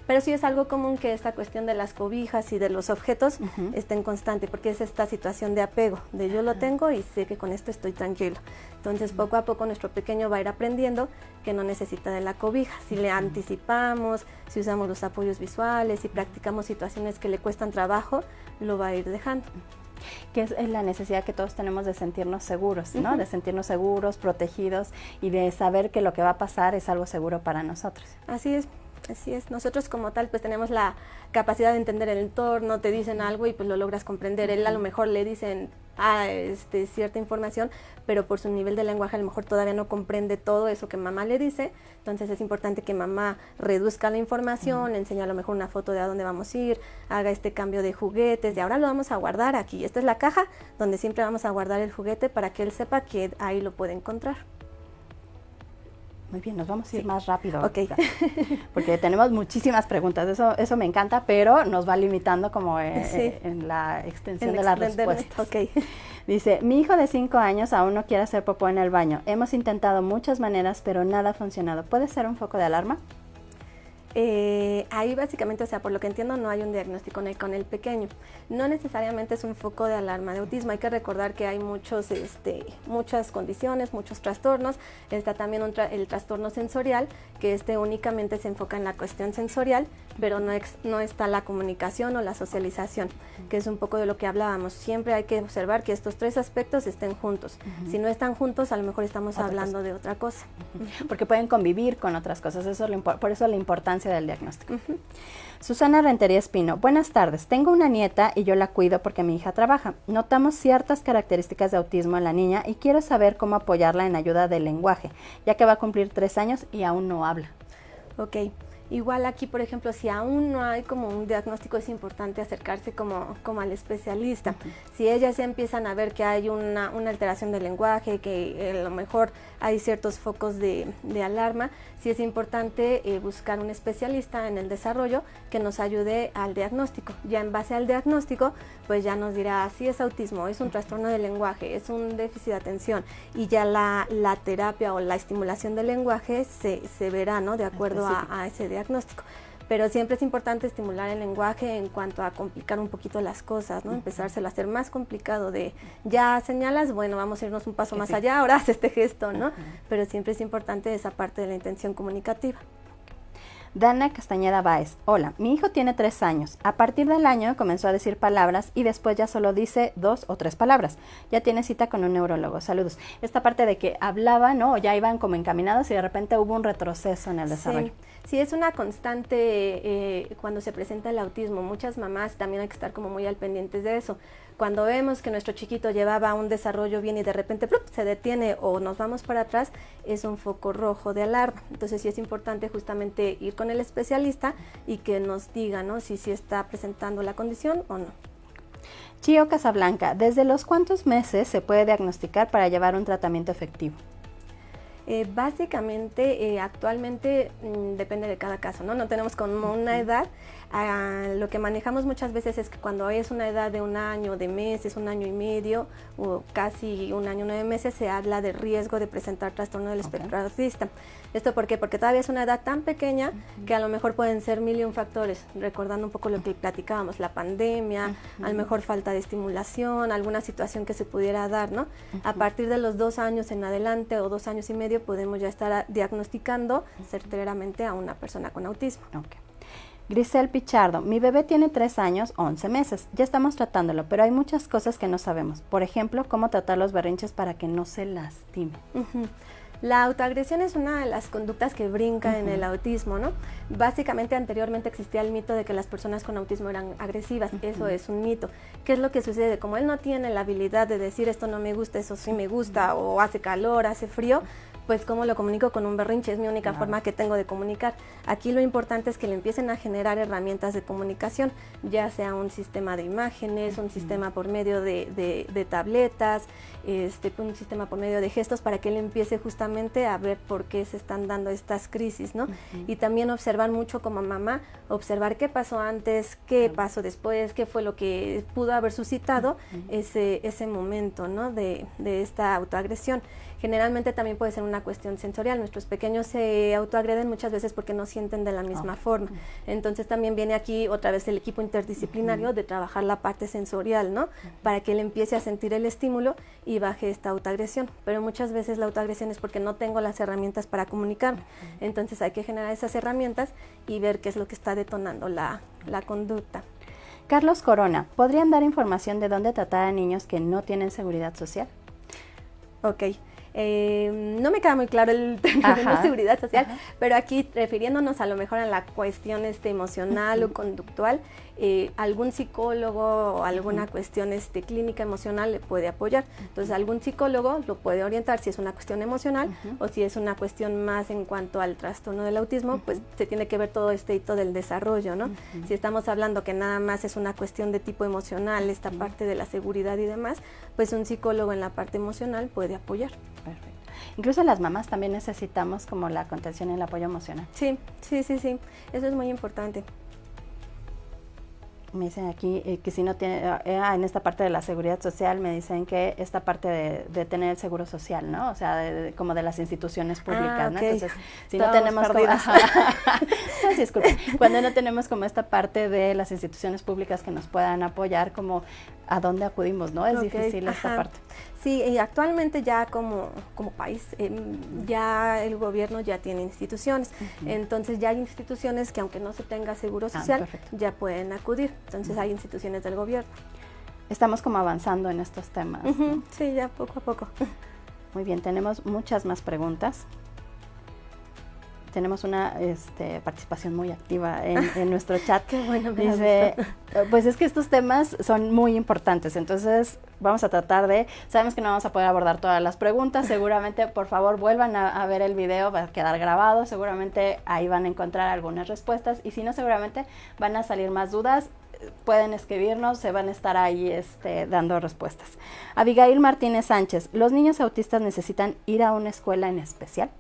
Pero sí es algo común que esta cuestión de las cobijas y de los objetos esté en constante, porque es esta situación de apego, de yo lo tengo y sé que con esto estoy tranquilo. Entonces poco a poco nuestro pequeño va a ir aprendiendo que no necesita de la cobija. Si le anticipamos, si usamos los apoyos visuales, si practicamos situaciones que le cuestan trabajo, lo va a ir dejando. Que es la necesidad que todos tenemos de sentirnos seguros, ¿no? De sentirnos seguros, protegidos y de saber que lo que va a pasar es algo seguro para nosotros. Así es. Así es, nosotros como tal pues tenemos la capacidad de entender el entorno, te dicen algo y pues lo logras comprender. Él a lo mejor le dicen cierta información, pero por su nivel de lenguaje a lo mejor todavía no comprende todo eso que mamá le dice. Entonces es importante que mamá reduzca la información, le enseñe a lo mejor una foto de a dónde vamos a ir, haga este cambio de juguetes, de ahora lo vamos a guardar aquí. Esta es la caja donde siempre vamos a guardar el juguete para que él sepa que ahí lo puede encontrar. Muy bien, nos vamos a ir más rápido, okay. Porque tenemos muchísimas preguntas, eso me encanta, pero nos va limitando como en la extensión de las respuestas. Okay. Dice, mi hijo de 5 años aún no quiere hacer popó en el baño. Hemos intentado muchas maneras, pero nada ha funcionado. ¿Puede ser un foco de alarma? Ahí básicamente, o sea, por lo que entiendo, no hay un diagnóstico con el pequeño. No necesariamente es un foco de alarma de autismo. Hay que recordar que hay muchas condiciones, muchos trastornos. Está también el trastorno sensorial, que únicamente se enfoca en la cuestión sensorial, pero no está la comunicación o la socialización, que es un poco de lo que hablábamos. Siempre hay que observar que estos 3 aspectos estén juntos. Si no están juntos, a lo mejor estamos hablando de otra cosa. Porque pueden convivir con otras cosas, por eso la importancia del diagnóstico. Susana Rentería Espino, buenas tardes, tengo una nieta y yo la cuido porque mi hija trabaja. Notamos ciertas características de autismo en la niña y quiero saber cómo apoyarla en ayuda del lenguaje, ya que va a cumplir 3 años y aún no habla. Ok, Igual aquí, por ejemplo, si aún no hay como un diagnóstico, es importante acercarse como al especialista. Si ellas ya empiezan a ver que hay una alteración del lenguaje, que a lo mejor hay ciertos focos de alarma, sí es importante buscar un especialista en el desarrollo que nos ayude al diagnóstico. Ya en base al diagnóstico, pues ya nos dirá si es autismo, es un trastorno del lenguaje, es un déficit de atención, y ya la terapia o la estimulación del lenguaje se verá, ¿no?, de acuerdo a ese diagnóstico. Pero siempre es importante estimular el lenguaje en cuanto a complicar un poquito las cosas, ¿no? Empezárselo a hacer más complicado de, ya señalas, bueno, vamos a irnos un paso más allá, ahora haz este gesto, ¿no? Pero siempre es importante esa parte de la intención comunicativa. Dana Castañeda Báez. Hola, mi hijo tiene 3 años. A partir del año comenzó a decir palabras y después ya solo dice 2 o 3 palabras. Ya tiene cita con un neurólogo. Saludos. Esta parte de que hablaban, ¿no? O ya iban como encaminados y de repente hubo un retroceso en el desarrollo. Sí, es una constante cuando se presenta el autismo. Muchas mamás también hay que estar como muy al pendientes de eso. Cuando vemos que nuestro chiquito llevaba un desarrollo bien y de repente ¡plup!, se detiene o nos vamos para atrás, es un foco rojo de alarma. Entonces sí es importante justamente ir con el especialista y que nos diga, ¿no?, si está presentando la condición o no. Chio Casablanca, ¿desde los cuántos meses se puede diagnosticar para llevar un tratamiento efectivo? Básicamente, actualmente depende de cada caso, ¿no? No tenemos como una edad. Lo que manejamos muchas veces es que cuando es una edad de 1 año, de meses, 1 año y medio o casi 1 año, 9 meses, se habla de riesgo de presentar trastorno del espectro autista. ¿Esto por qué? Porque todavía es una edad tan pequeña que a lo mejor pueden ser 1000 y un factores, recordando un poco lo que platicábamos, la pandemia, a lo mejor falta de estimulación, alguna situación que se pudiera dar, ¿no? A partir de los 2 años en adelante o 2 años y medio podemos ya estar diagnosticando certeramente a una persona con autismo. Grisel Pichardo, mi bebé tiene 3 años, 11 meses, ya estamos tratándolo, pero hay muchas cosas que no sabemos. Por ejemplo, cómo tratar los berrinches para que no se lastime. La autoagresión es una de las conductas que brinca en el autismo, ¿no? Básicamente anteriormente existía el mito de que las personas con autismo eran agresivas, eso es un mito. ¿Qué es lo que sucede? Como él no tiene la habilidad de decir esto no me gusta, eso sí me gusta, o hace calor, hace frío, pues cómo lo comunico con un berrinche, es mi única forma que tengo de comunicar. Aquí lo importante es que le empiecen a generar herramientas de comunicación, ya sea un sistema de imágenes, un sistema por medio de tabletas, un sistema por medio de gestos, para que él empiece justamente a ver por qué se están dando estas crisis, ¿no? Y también observar mucho como mamá, observar qué pasó antes, qué pasó después, qué fue lo que pudo haber suscitado ese momento, ¿no?, de esta autoagresión. Generalmente también puede ser una cuestión sensorial. Nuestros pequeños se autoagreden muchas veces porque no sienten de la misma forma. Entonces también viene aquí otra vez el equipo interdisciplinario de trabajar la parte sensorial, ¿no?, para que él empiece a sentir el estímulo y baje esta autoagresión. Pero muchas veces la autoagresión es porque no tengo las herramientas para comunicarme. Entonces hay que generar esas herramientas y ver qué es lo que está detonando la conducta. Carlos Corona, ¿podrían dar información de dónde tratar a niños que no tienen seguridad social? Ok. No me queda muy claro el término de la seguridad social, pero aquí refiriéndonos a lo mejor a la cuestión emocional o conductual, algún psicólogo o alguna cuestión clínica emocional le puede apoyar. Entonces algún psicólogo lo puede orientar si es una cuestión emocional o si es una cuestión más en cuanto al trastorno del autismo, pues se tiene que ver todo este hito del desarrollo, ¿no? Si estamos hablando que nada más es una cuestión de tipo emocional, esta parte de la seguridad y demás, pues un psicólogo en la parte emocional puede apoyar. Perfecto. Incluso las mamás también necesitamos como la contención y el apoyo emocional. Sí, eso es muy importante. Me dicen aquí que si no tiene, en esta parte de la seguridad social me dicen que esta parte de tener el seguro social, ¿no? O sea, como de las instituciones públicas, ¿no? Entonces, si no tenemos como, no, disculpen, cuando no tenemos como esta parte de las instituciones públicas que nos puedan apoyar, como a dónde acudimos, ¿no? Es difícil esta parte. Sí, y actualmente ya como país, ya el gobierno ya tiene instituciones, entonces ya hay instituciones que aunque no se tenga seguro social, ya pueden acudir, entonces hay instituciones del gobierno. Estamos como avanzando en estos temas, ¿no? Sí, ya poco a poco. Muy bien, tenemos muchas más preguntas. tenemos una participación muy activa en nuestro chat. Qué bueno, me dice, pues es que estos temas son muy importantes, entonces vamos a tratar sabemos que no vamos a poder abordar todas las preguntas, seguramente por favor vuelvan a ver el video, va a quedar grabado, seguramente ahí van a encontrar algunas respuestas y si no seguramente van a salir más dudas, pueden escribirnos, se van a estar ahí dando respuestas. Abigail Martínez Sánchez, ¿los niños autistas necesitan ir a una escuela en especial?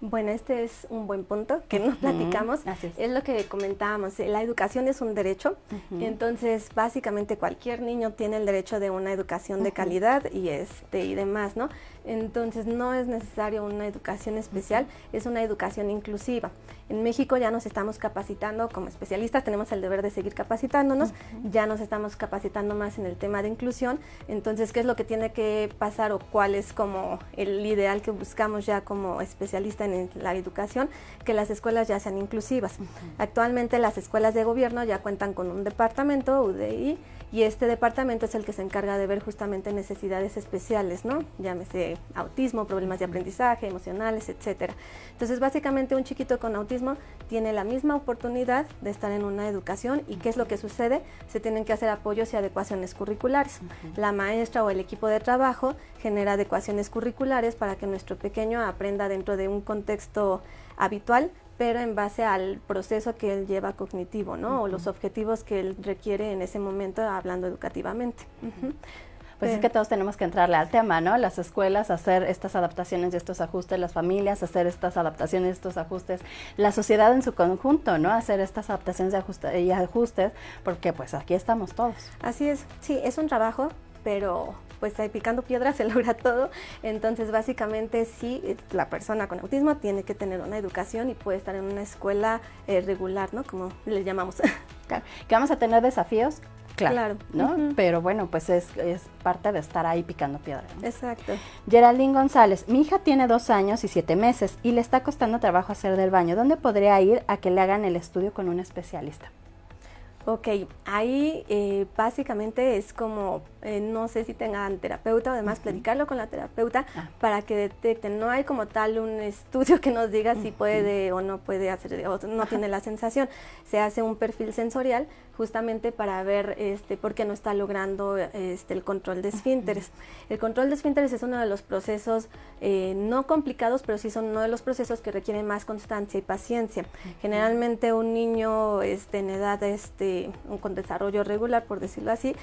Bueno, este es un buen punto que nos platicamos. Es lo que comentábamos, la educación es un derecho, entonces básicamente cualquier niño tiene el derecho de una educación de calidad y demás, ¿no? Entonces no es necesario una educación especial, es una educación inclusiva. En México ya nos estamos capacitando como especialistas, tenemos el deber de seguir capacitándonos, ya nos estamos capacitando más en el tema de inclusión, entonces ¿qué es lo que tiene que pasar o cuál es como el ideal que buscamos ya como especialista en la educación? Que las escuelas ya sean inclusivas. Actualmente las escuelas de gobierno ya cuentan con un departamento, UDI, y este departamento es el que se encarga de ver justamente necesidades especiales, ¿no? Llámese autismo, problemas de aprendizaje, emocionales, etcétera. Entonces, básicamente un chiquito con autismo tiene la misma oportunidad de estar en una educación y ¿qué es lo que sucede? Se tienen que hacer apoyos y adecuaciones curriculares. La maestra o el equipo de trabajo genera adecuaciones curriculares para que nuestro pequeño aprenda dentro de un contexto habitual, pero en base al proceso que él lleva cognitivo, ¿no? O los objetivos que él requiere en ese momento, hablando educativamente. Pues es que todos tenemos que entrarle al tema, ¿no? Las escuelas, hacer estas adaptaciones y estos ajustes, las familias, hacer estas adaptaciones y estos ajustes, la sociedad en su conjunto, ¿no? Hacer estas adaptaciones y ajustes, porque pues aquí estamos todos. Así es, sí, es un trabajo, pero pues ahí picando piedra se logra todo, entonces básicamente sí, la persona con autismo tiene que tener una educación y puede estar en una escuela regular, ¿no? Como le llamamos. Claro. ¿Que vamos a tener desafíos? Claro, ¿no? Pero bueno, pues es parte de estar ahí picando piedra, ¿no? Exacto. Geraldine González, mi hija tiene 2 años y 7 meses y le está costando trabajo hacer del baño. ¿Dónde podría ir a que le hagan el estudio con un especialista? Ok, ahí básicamente es como, no sé si tengan terapeuta o demás, platicarlo con la terapeuta para que detecten. No hay como tal un estudio que nos diga si puede o no puede hacer, o no tiene la sensación. Se hace un perfil sensorial justamente para ver por qué no está logrando el control de esfínteres. El control de esfínteres es uno de los procesos no complicados, pero sí son uno de los procesos que requieren más constancia y paciencia. Generalmente un niño en edad con desarrollo regular, por decirlo así,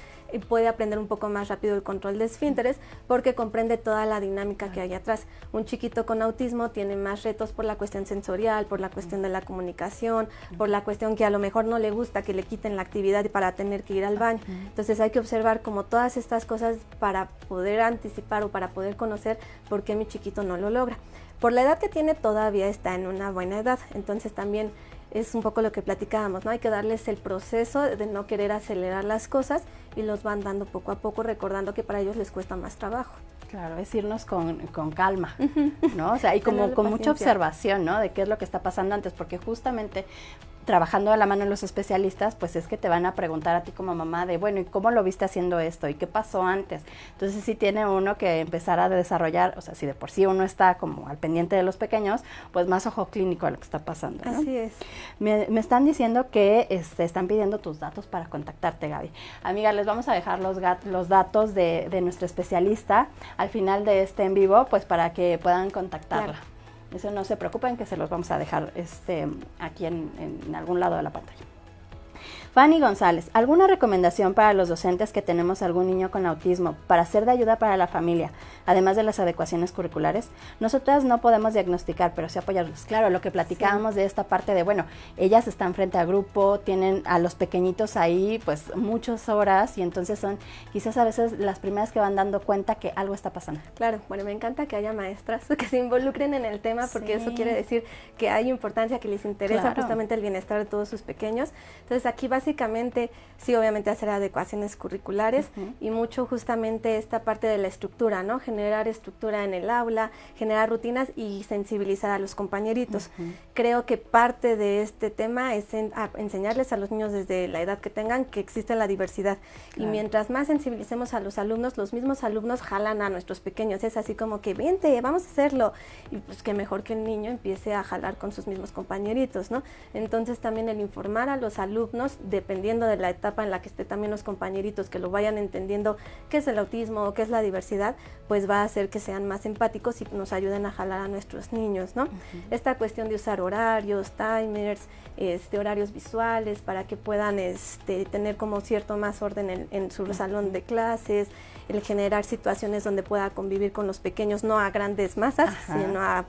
puede aprender un poco más rápido el control de esfínteres porque comprende toda la dinámica que hay atrás. Un chiquito con autismo tiene más retos por la cuestión sensorial, por la cuestión de la comunicación, por la cuestión que a lo mejor no le gusta que le quiten la actividad para tener que ir al baño. Entonces hay que observar como todas estas cosas para poder anticipar o para poder conocer por qué mi chiquito no lo logra. Por la edad que tiene todavía está en una buena edad, entonces también es un poco lo que platicábamos, ¿no? Hay que darles el proceso de no querer acelerar las cosas y los van dando poco a poco, recordando que para ellos les cuesta más trabajo. Claro, es irnos con calma, ¿no? O sea, y como con mucha observación, ¿no? De qué es lo que está pasando antes, porque justamente trabajando de la mano de los especialistas, pues es que te van a preguntar a ti como mamá de, bueno, ¿y cómo lo viste haciendo esto? ¿Y qué pasó antes? Entonces sí tiene uno que empezar a desarrollar, o sea, si de por sí uno está como al pendiente de los pequeños, pues más ojo clínico a lo que está pasando, ¿no? Así es. Me están diciendo que están pidiendo tus datos para contactarte, Gaby. Amiga, les vamos a dejar los datos de nuestra especialista al final de este en vivo, pues para que puedan contactarla. Claro. Eso no se preocupen, que se los vamos a dejar aquí en algún lado de la pantalla. Fanny González, ¿alguna recomendación para los docentes que tenemos algún niño con autismo para ser de ayuda para la familia, además de las adecuaciones curriculares? Nosotras no podemos diagnosticar, pero sí apoyarlos. Claro, lo que platicábamos de esta parte de, bueno, ellas están frente a grupo, tienen a los pequeñitos ahí pues muchas horas y entonces son quizás a veces las primeras que van dando cuenta que algo está pasando. Claro, bueno, me encanta que haya maestras que se involucren en el tema porque eso quiere decir que hay importancia, que les interesa justamente el bienestar de todos sus pequeños. Entonces aquí básicamente sí, obviamente hacer adecuaciones curriculares y mucho justamente esta parte de la estructura, ¿no? Generar estructura en el aula, generar rutinas y sensibilizar a los compañeritos. Creo que parte de este tema es enseñarles a los niños desde la edad que tengan que existe la diversidad. Y mientras más sensibilicemos a los alumnos, los mismos alumnos jalan a nuestros pequeños. Es así como que, vente, vamos a hacerlo. Y pues que mejor que el niño empiece a jalar con sus mismos compañeritos, ¿no? Entonces también el informar a los alumnos, dependiendo de la etapa en la que esté también los compañeritos, que lo vayan entendiendo qué es el autismo, qué es la diversidad, pues va a hacer que sean más empáticos y nos ayuden a jalar a nuestros niños, ¿no? Esta cuestión de usar horarios, timers, horarios visuales para que puedan tener como cierto más orden en su salón de clases, el generar situaciones donde pueda convivir con los pequeños, no a grandes masas, sino a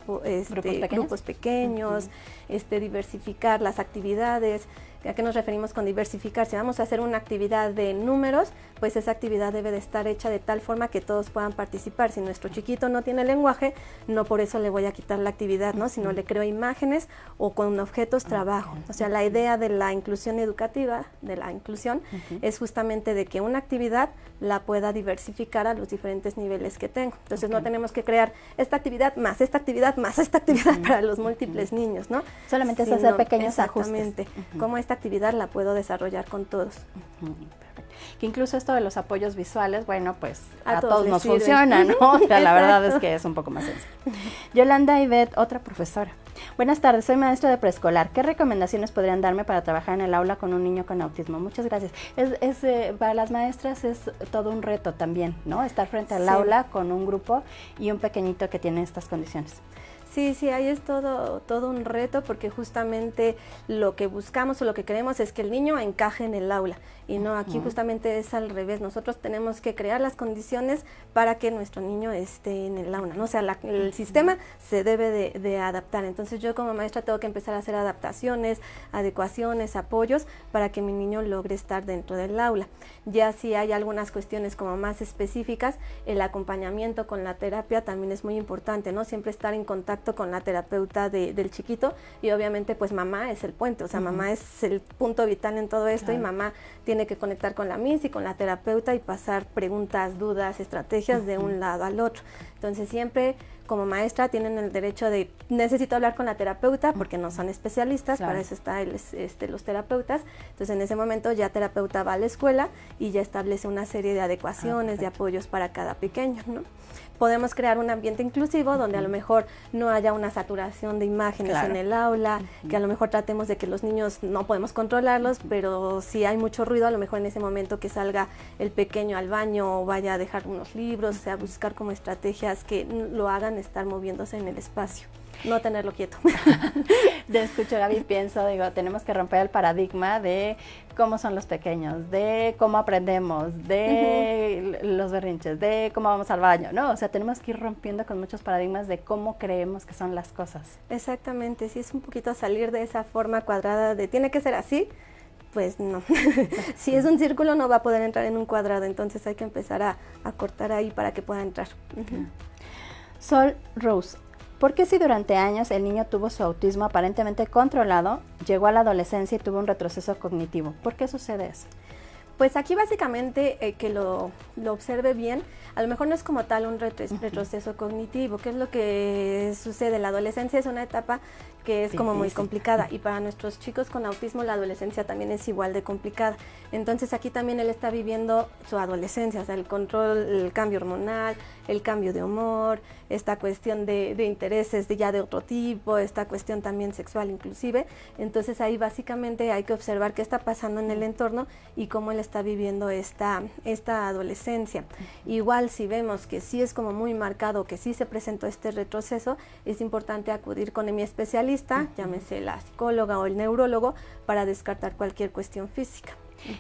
grupos pequeños, diversificar las actividades. ¿A qué nos referimos con diversificar? Si vamos a hacer una actividad de números, pues esa actividad debe de estar hecha de tal forma que todos puedan participar. Si nuestro chiquito no tiene lenguaje, no por eso le voy a quitar la actividad, ¿no? Sino le creo imágenes o con objetos trabajo. O sea, la idea de la inclusión educativa, de la inclusión, es justamente de que una actividad la pueda diversificar a los diferentes niveles que tengo. Entonces no tenemos que crear esta actividad más esta actividad más esta actividad para los múltiples niños, ¿no? Solamente es hacer pequeños exactamente, ajustes. Cómo esta actividad la puedo desarrollar con todos. Que incluso esto de los apoyos visuales, bueno, pues a todos todos nos sirve. funciona, ¿no? O sea, la verdad es que es un poco más sencillo. Yolanda Ivette, otra profesora. Buenas tardes, soy maestra de preescolar. ¿Qué recomendaciones podrían darme para trabajar en el aula con un niño con autismo? Muchas gracias. Para las maestras es todo un reto también, ¿no? Estar frente al aula con un grupo y un pequeñito que tiene estas condiciones. Sí, ahí es todo un reto porque justamente lo que buscamos o lo que queremos es que el niño encaje en el aula y no, aquí justamente es al revés. Nosotros tenemos que crear las condiciones para que nuestro niño esté en el aula, ¿no? O sea, el sistema se debe de adaptar. Entonces yo como maestra tengo que empezar a hacer adaptaciones, adecuaciones, apoyos para que mi niño logre estar dentro del aula. Ya si hay algunas cuestiones como más específicas, el acompañamiento con la terapia también es muy importante, ¿no? Siempre estar en contacto con la terapeuta del chiquito y obviamente pues mamá es el puente, o sea, mamá es el punto vital en todo esto y mamá tiene que conectar con la MIS y con la terapeuta y pasar preguntas, dudas, estrategias de un lado al otro. Entonces siempre como maestra tienen el derecho de necesito hablar con la terapeuta porque no son especialistas, para eso está los terapeutas. Entonces en ese momento ya terapeuta va a la escuela y ya establece una serie de adecuaciones, de apoyos para cada pequeño, ¿no? Podemos crear un ambiente inclusivo donde a lo mejor no haya una saturación de imágenes en el aula, que a lo mejor tratemos de que los niños no podemos controlarlos, pero si hay mucho ruido, a lo mejor en ese momento que salga el pequeño al baño o vaya a dejar unos libros, o sea, buscar como estrategias que lo hagan estar moviéndose en el espacio. No tenerlo quieto. Te escucho, Gaby, pienso, digo, tenemos que romper el paradigma de cómo son los pequeños, de cómo aprendemos, de los berrinches, de cómo vamos al baño, ¿no? O sea, tenemos que ir rompiendo con muchos paradigmas de cómo creemos que son las cosas. Exactamente, sí, es un poquito salir de esa forma cuadrada de tiene que ser así, pues no. Si es un círculo no va a poder entrar en un cuadrado, entonces hay que empezar a cortar ahí para que pueda entrar. Sol Rose. ¿Por qué si durante años el niño tuvo su autismo aparentemente controlado, llegó a la adolescencia y tuvo un retroceso cognitivo? ¿Por qué sucede eso? Pues aquí básicamente que lo observe bien, a lo mejor no es como tal un retroceso cognitivo. ¿Qué es lo que sucede? La adolescencia es una etapa que es como muy complicada y para nuestros chicos con autismo la adolescencia también es igual de complicada. Entonces aquí también él está viviendo su adolescencia, o sea, el control, el cambio hormonal, el cambio de humor, esta cuestión de intereses ya de otro tipo, esta cuestión también sexual inclusive. Entonces ahí básicamente hay que observar qué está pasando en el entorno y cómo él está viviendo esta adolescencia. Igual si vemos que sí es como muy marcado, que sí se presentó este retroceso, es importante acudir con mi especialista, llámese la psicóloga o el neurólogo, para descartar cualquier cuestión física.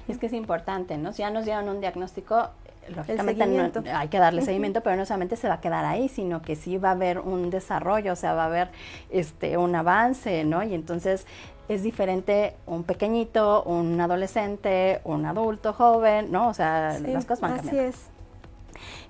Es que es importante, ¿no? Si ya nos dieron un diagnóstico, lógicamente hay que darle seguimiento, pero no solamente se va a quedar ahí, sino que sí va a haber un desarrollo, o sea, va a haber un avance, ¿no? Y entonces es diferente un pequeñito, un adolescente, un adulto joven, ¿no? O sea, las cosas van cambiando. Así es.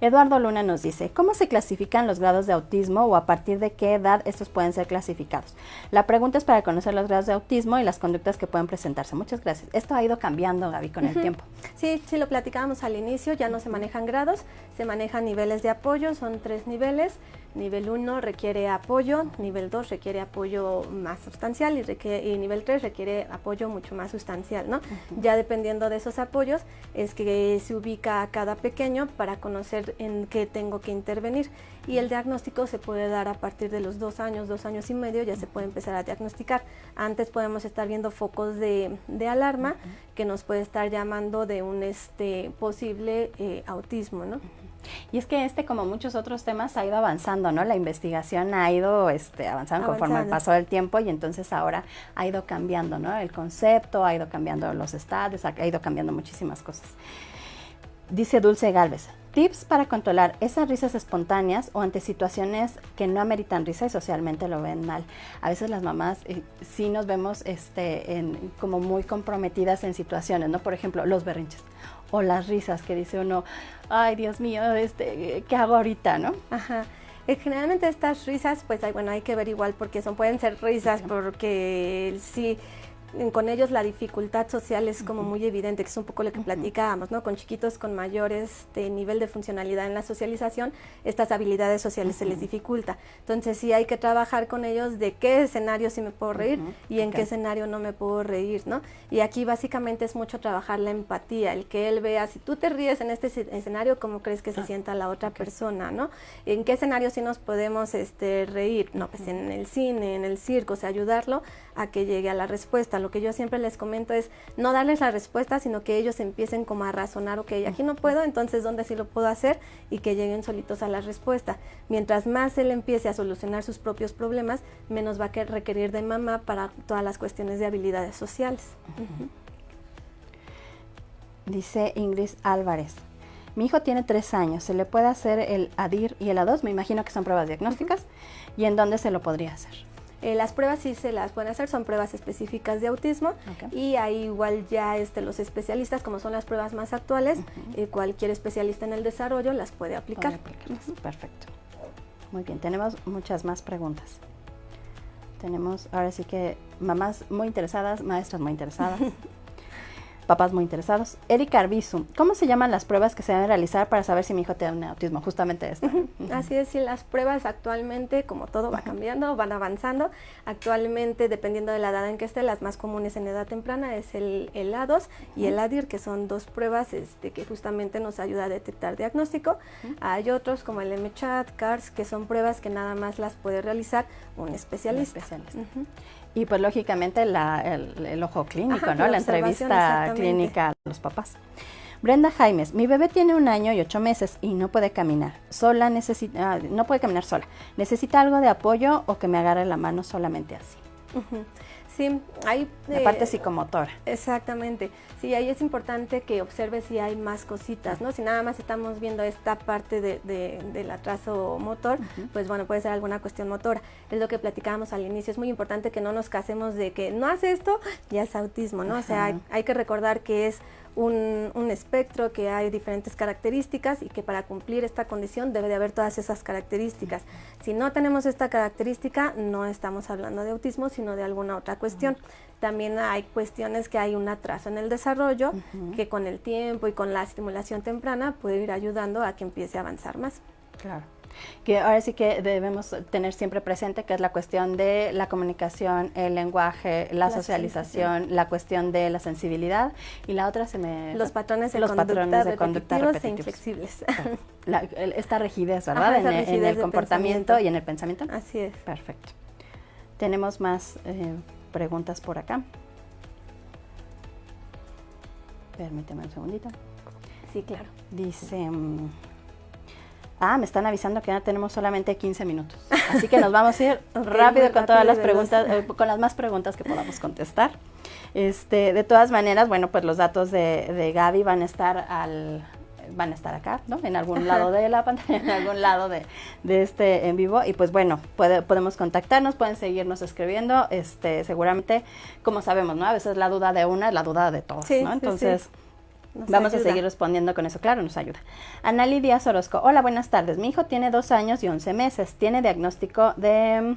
Eduardo Luna nos dice, ¿cómo se clasifican los grados de autismo o a partir de qué edad estos pueden ser clasificados? La pregunta es para conocer los grados de autismo y las conductas que pueden presentarse. Muchas gracias. Esto ha ido cambiando, Gaby, con el tiempo. Sí, sí, lo platicábamos al inicio, ya no se manejan grados, se manejan niveles de apoyo, son 3 niveles. Nivel 1 requiere apoyo, nivel 2 requiere apoyo más sustancial y nivel 3 requiere apoyo mucho más sustancial, ¿no? Ya dependiendo de esos apoyos es que se ubica a cada pequeño para conocer en qué tengo que intervenir. Y el diagnóstico se puede dar a partir de los 2 años, 2 años y medio, ya se puede empezar a diagnosticar. Antes podemos estar viendo focos de alarma que nos puede estar llamando de un posible autismo, ¿no? Y es que como muchos otros temas, ha ido avanzando, ¿no? La investigación ha ido avanzando conforme pasó el tiempo y entonces ahora ha ido cambiando, ¿no? El concepto, ha ido cambiando los estadios, ha ido cambiando muchísimas cosas. Dice Dulce Galvez, tips para controlar esas risas espontáneas o ante situaciones que no ameritan risa y socialmente lo ven mal. A veces las mamás sí nos vemos como muy comprometidas en situaciones, ¿no? Por ejemplo, los berrinches o las risas que dice uno, ay Dios mío, ¿qué hago ahorita, no? Ajá. Generalmente estas risas, pues hay que ver igual porque pueden ser risas porque sí, con ellos la dificultad social es como muy evidente, que es un poco lo que platicábamos, ¿no? Con chiquitos con mayores nivel de funcionalidad en la socialización, estas habilidades sociales se les dificulta. Entonces sí hay que trabajar con ellos de qué escenario sí me puedo reír y en qué escenario no me puedo reír, ¿no? Y aquí básicamente es mucho trabajar la empatía, el que él vea, si tú te ríes en este escenario, ¿cómo crees que se sienta la otra persona, ¿no? ¿En qué escenario sí nos podemos reír? No, pues en el cine, en el circo, o sea, ayudarlo a que llegue a la respuesta. Lo que yo siempre les comento es no darles la respuesta, sino que ellos empiecen como a razonar, ok, aquí no puedo, entonces ¿dónde sí lo puedo hacer? Y que lleguen solitos a la respuesta. Mientras más él empiece a solucionar sus propios problemas, menos va a requerir de mamá para todas las cuestiones de habilidades sociales. Dice Ingrid Álvarez, mi hijo tiene 3 años, ¿se le puede hacer el ADIR y el A2? Me imagino que son pruebas diagnósticas. ¿Y en dónde se lo podría hacer? Las pruebas sí se las pueden hacer, son pruebas específicas de autismo y ahí igual ya los especialistas, como son las pruebas más actuales, cualquier especialista en el desarrollo las puede aplicar. Perfecto. Muy bien, tenemos muchas más preguntas. Tenemos ahora sí que mamás muy interesadas, maestras muy interesadas. Papás muy interesados. Erika Arbizu, ¿cómo se llaman las pruebas que se deben realizar para saber si mi hijo tiene autismo? Justamente esta. Así es, sí, las pruebas actualmente, como todo va cambiando, van avanzando. Actualmente, dependiendo de la edad en que esté, las más comunes en edad temprana es el A2 y el ADIR, que son 2 pruebas que justamente nos ayuda a detectar diagnóstico. Hay otros como el MCHAT, CARS, que son pruebas que nada más las puede realizar un especialista. Y pues lógicamente el ojo clínico, ¿no? La entrevista clínica a los papás. Brenda Jaimes, mi bebé tiene 1 año y 8 meses y no puede caminar. No puede caminar sola. ¿Necesita algo de apoyo o que me agarre la mano solamente así? Sí, hay... La parte psicomotora. Exactamente. Sí, ahí es importante que observe si hay más cositas, ¿no? Si nada más estamos viendo esta parte del atraso motor, pues bueno, puede ser alguna cuestión motora. Es lo que platicábamos al inicio. Es muy importante que no nos casemos de que no hace esto, ya es autismo, ¿no? O sea, hay que recordar que es un espectro, que hay diferentes características y que para cumplir esta condición debe de haber todas esas características. Si no tenemos esta característica, no estamos hablando de autismo, sino de alguna otra cuestión. También hay cuestiones que hay un atraso en el desarrollo, que con el tiempo y con la estimulación temprana puede ir ayudando a que empiece a avanzar más. Claro. Que ahora sí que debemos tener siempre presente que es la cuestión de la comunicación, el lenguaje, la socialización, la cuestión de la sensibilidad y la otra los patrones de conducta repetitivos e inflexibles. Esta rigidez, ¿verdad? En el comportamiento y en el pensamiento. Así es. Perfecto. Tenemos más preguntas por acá. Permíteme un segundito. Sí, claro. Dice... me están avisando que ya tenemos solamente 15 minutos. Así que nos vamos a ir rápido con todas las preguntas, con las más preguntas que podamos contestar. De todas maneras, bueno, pues los datos de Gaby van a estar acá, ¿no? En algún lado de la pantalla, en algún lado de en vivo. Y pues bueno, podemos contactarnos, pueden seguirnos escribiendo. Seguramente, como sabemos, ¿no? A veces la duda de una es la duda de todos, ¿no? Entonces... Vamos a seguir respondiendo con eso, claro, nos ayuda. Anali Díaz Orozco, hola, buenas tardes. Mi hijo tiene 2 años y 11 meses. Tiene diagnóstico de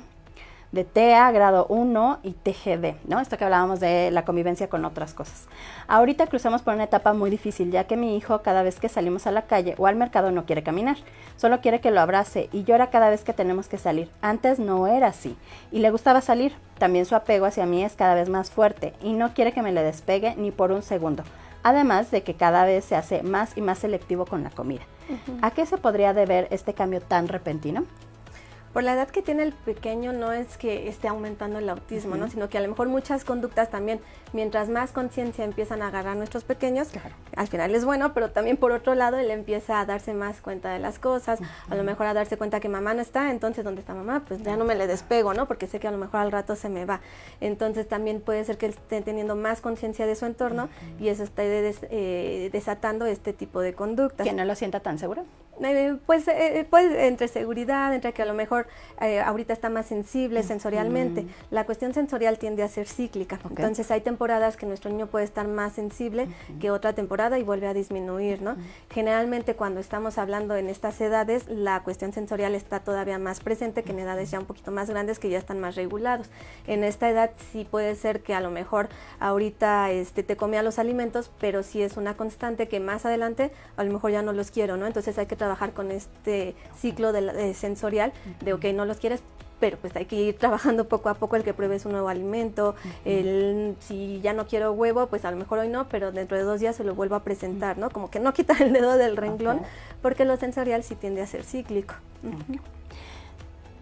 TEA, grado 1 y TGD, ¿no? Esto que hablábamos de la convivencia con otras cosas. Ahorita cruzamos por una etapa muy difícil, ya que mi hijo cada vez que salimos a la calle o al mercado no quiere caminar, solo quiere que lo abrace y llora cada vez que tenemos que salir. Antes no era así y le gustaba salir. También su apego hacia mí es cada vez más fuerte y no quiere que me le despegue ni por un segundo. Además de que cada vez se hace más y más selectivo con la comida. ¿A qué se podría deber este cambio tan repentino? Por la edad que tiene el pequeño no es que esté aumentando el autismo, ¿no? Sino que a lo mejor muchas conductas también, mientras más conciencia empiezan a agarrar nuestros pequeños, al final es bueno, pero también por otro lado él empieza a darse más cuenta de las cosas, a lo mejor a darse cuenta que mamá no está, entonces ¿dónde está mamá? Pues ya no me le despego, ¿no? Porque sé que a lo mejor al rato se me va. Entonces también puede ser que él esté teniendo más conciencia de su entorno y eso está desatando este tipo de conductas. ¿Que no lo sienta tan seguro? Pues entre seguridad, entre que a lo mejor ahorita está más sensible sensorialmente. La cuestión sensorial tiende a ser cíclica. Entonces hay temporadas que nuestro niño puede estar más sensible que otra temporada y vuelve a disminuir, ¿no? Generalmente cuando estamos hablando en estas edades, la cuestión sensorial está todavía más presente que en edades ya un poquito más grandes que ya están más regulados. En esta edad sí puede ser que a lo mejor ahorita te comía los alimentos, pero sí es una constante que más adelante a lo mejor ya no los quiero, ¿no? Entonces hay que trabajar con este ciclo sensorial de, ok, no los quieres, pero pues hay que ir trabajando poco a poco el que pruebes un nuevo alimento, si ya no quiero huevo, pues a lo mejor hoy no, pero dentro de 2 días se lo vuelvo a presentar, ¿no? Como que no quitar el dedo del renglón, porque lo sensorial sí tiende a ser cíclico.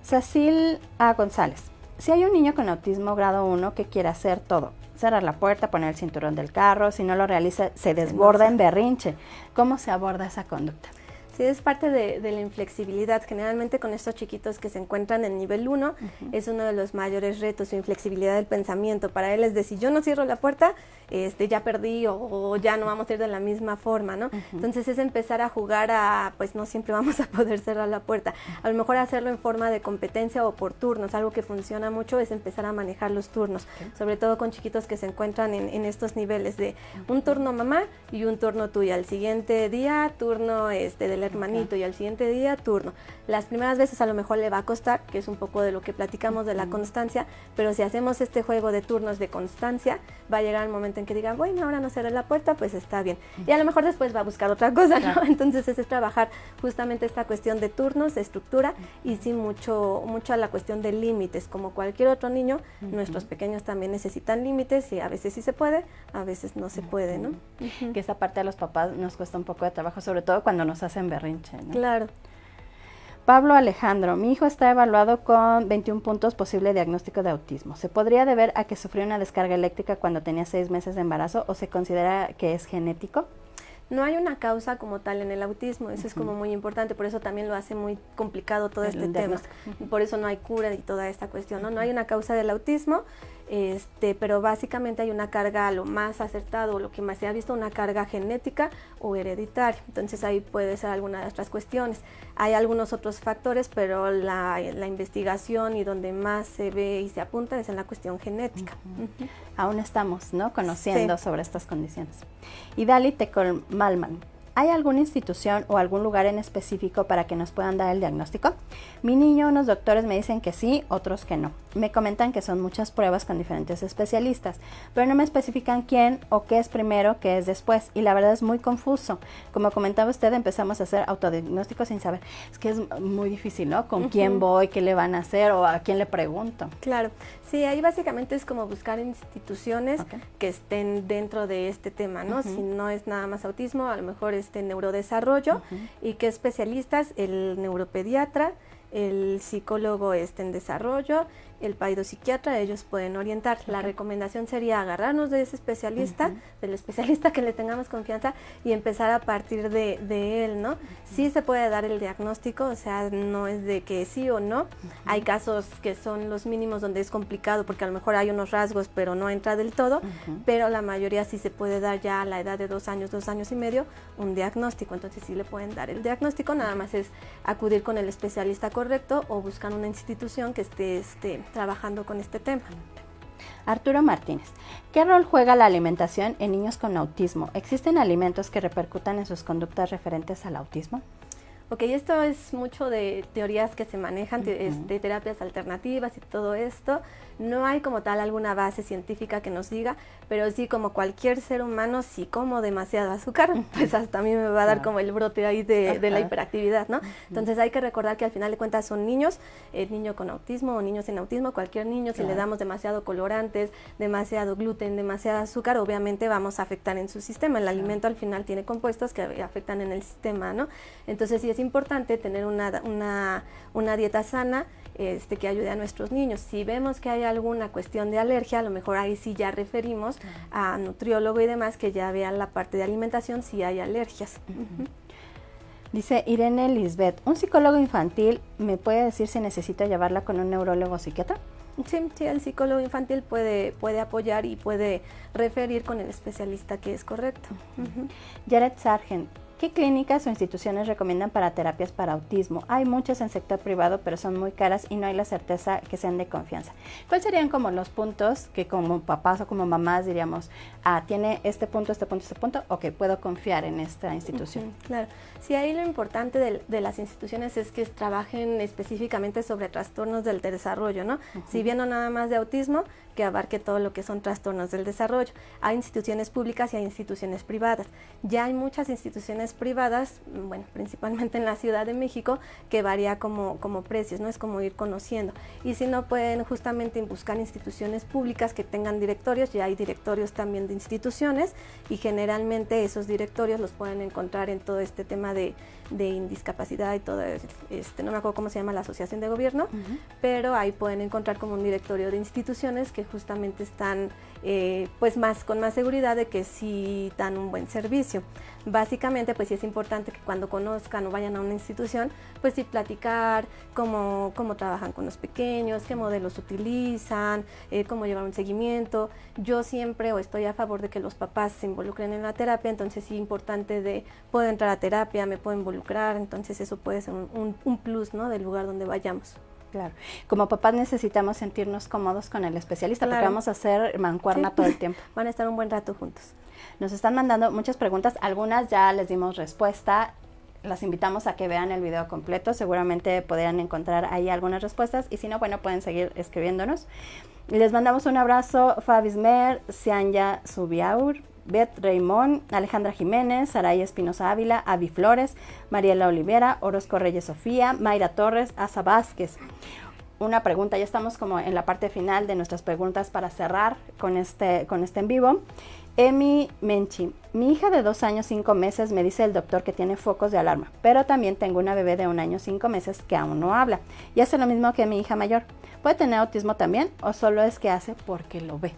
Cecil A. González, si hay un niño con autismo grado 1 que quiere hacer todo, cerrar la puerta, poner el cinturón del carro, si no lo realiza, se desborda en berrinche, ¿cómo se aborda esa conducta? Sí, es parte de la inflexibilidad. Generalmente con estos chiquitos que se encuentran en nivel 1, es uno de los mayores retos, su inflexibilidad del pensamiento. Para él es de, si yo no cierro la puerta, ya perdí o ya no vamos a ir de la misma forma, ¿no? Entonces es empezar a jugar pues no siempre vamos a poder cerrar la puerta. A lo mejor hacerlo en forma de competencia o por turnos. Algo que funciona mucho es empezar a manejar los turnos, sobre todo con chiquitos que se encuentran en estos niveles de un turno mamá y un turno tuya. Al siguiente día, turno del hermanito y al siguiente día turno. Las primeras veces a lo mejor le va a costar, que es un poco de lo que platicamos de la constancia, pero si hacemos este juego de turnos de constancia, va a llegar el momento en que digan, bueno, ahora no cerré la puerta, pues está bien. Y a lo mejor después va a buscar otra cosa, ¿no? Entonces es trabajar justamente esta cuestión de turnos, de estructura y sí mucho a la cuestión de límites. Como cualquier otro niño, nuestros pequeños también necesitan límites y a veces sí se puede, a veces no se puede, ¿no? Que esa parte de los papás nos cuesta un poco de trabajo, sobre todo cuando nos hacen berrinche, ¿no? Claro. Pablo Alejandro, mi hijo está evaluado con 21 puntos, posible diagnóstico de autismo. ¿Se podría deber a que sufrió una descarga eléctrica cuando tenía 6 meses de embarazo o se considera que es genético? No hay una causa como tal en el autismo, eso es como muy importante, por eso también lo hace muy complicado todo este tema. Por eso no hay cura y toda esta cuestión, ¿no? No hay una causa del autismo, pero básicamente hay una carga, lo más acertado, lo que más se ha visto, una carga genética o hereditaria. Entonces ahí puede ser alguna de otras cuestiones. Hay algunos otros factores, pero la investigación y donde más se ve y se apunta es en la cuestión genética. Aún estamos, ¿no?, conociendo sobre estas condiciones. Y Dali Tecol Malman, ¿hay alguna institución o algún lugar en específico para que nos puedan dar el diagnóstico? Mi niño, unos doctores me dicen que sí, otros que no. Me comentan que son muchas pruebas con diferentes especialistas, pero no me especifican quién o qué es primero, qué es después, y la verdad es muy confuso. Como comentaba usted, empezamos a hacer autodiagnósticos sin saber. Es que es muy difícil, ¿no? ¿Con quién voy? ¿Qué le van a hacer? ¿O a quién le pregunto? Claro. Sí, ahí básicamente es como buscar instituciones que estén dentro de este tema, ¿no? Si no es nada más autismo, a lo mejor neurodesarrollo y qué especialistas, el neuropediatra, el psicólogo en desarrollo, el paidopsiquiatra, ellos pueden orientar. La recomendación sería agarrarnos de ese especialista, del especialista que le tengamos confianza y empezar a partir de él, ¿no? Sí se puede dar el diagnóstico, o sea, no es de que sí o no. Hay casos que son los mínimos donde es complicado porque a lo mejor hay unos rasgos pero no entra del todo, pero la mayoría sí se puede dar ya a la edad de 2 años, 2 años y medio, un diagnóstico. Entonces sí le pueden dar el diagnóstico, nada más es acudir con el especialista correcto o buscar una institución que esté trabajando con este tema. Arturo Martínez, ¿Qué rol juega la alimentación en niños con autismo? ¿Existen alimentos que repercutan en sus conductas referentes al autismo? Ok, esto es mucho de teorías que se manejan, de terapias alternativas y todo esto. No hay como tal alguna base científica que nos diga, pero sí, como cualquier ser humano, si como demasiado azúcar, pues hasta a mí me va a dar como el brote ahí de la hiperactividad, ¿no? Entonces hay que recordar que al final de cuentas son niños, niño con autismo o niños sin autismo, cualquier niño, si le damos demasiado colorantes, demasiado gluten, demasiado azúcar, obviamente vamos a afectar en su sistema. El alimento al final tiene compuestos que afectan en el sistema, ¿no? Entonces sí es importante tener una dieta sana, que ayude a nuestros niños. Si vemos que hay alguna cuestión de alergia, a lo mejor ahí sí ya referimos a nutriólogo y demás que ya vean la parte de alimentación si hay alergias. Dice Irene Lisbeth, ¿un psicólogo infantil me puede decir si necesito llevarla con un neurólogo o psiquiatra? Sí, el psicólogo infantil puede apoyar y puede referir con el especialista que es correcto. Jared Sargent, ¿qué clínicas o instituciones recomiendan para terapias para autismo? Hay muchas en sector privado, pero son muy caras y no hay la certeza que sean de confianza. ¿Cuáles serían como los puntos que como papás o como mamás diríamos, tiene este punto, ok, puedo confiar en esta institución? Claro, sí, ahí lo importante de las instituciones es que trabajen específicamente sobre trastornos del desarrollo, ¿no? Si bien no nada más de autismo, que abarque todo lo que son trastornos del desarrollo. Hay instituciones públicas y hay instituciones privadas. Ya hay muchas instituciones privadas, bueno, principalmente en la Ciudad de México, que varía como precios, ¿no? Es como ir conociendo. Y si no, pueden justamente buscar instituciones públicas que tengan directorios, ya hay directorios también de instituciones, y generalmente esos directorios los pueden encontrar en todo este tema de indiscapacidad y todo, no me acuerdo cómo se llama la asociación de gobierno, pero ahí pueden encontrar como un directorio de instituciones que justamente están pues con más seguridad de que sí dan un buen servicio. Básicamente pues sí es importante que cuando conozcan o vayan a una institución, pues sí platicar cómo trabajan con los pequeños, qué modelos utilizan, cómo llevar un seguimiento. Yo siempre estoy a favor de que los papás se involucren en la terapia, entonces sí es importante de puedo entrar a terapia, me puedo involucrar, entonces eso puede ser un plus, ¿no?, del lugar donde vayamos. Claro, como papás necesitamos sentirnos cómodos con el especialista, claro, porque vamos a hacer mancuerna todo el tiempo. Van a estar un buen rato juntos. Nos están mandando muchas preguntas, algunas ya les dimos respuesta, las invitamos a que vean el video completo, seguramente podrán encontrar ahí algunas respuestas, y si no, bueno, pueden seguir escribiéndonos. Les mandamos un abrazo, Fabismer, Cianya Subiaur, Beth Raymond, Alejandra Jiménez, Saray Espinosa Ávila, Avi Flores, Mariela Olivera, Orozco Reyes Sofía, Mayra Torres, Asa Vázquez. Una pregunta, ya estamos como en la parte final de nuestras preguntas para cerrar con este en vivo. Emi Menchi, mi hija de 2 años 5 meses me dice el doctor que tiene focos de alarma, pero también tengo una bebé de 1 año 5 meses que aún no habla y hace lo mismo que mi hija mayor. ¿Puede tener autismo también o solo es que hace porque lo ve?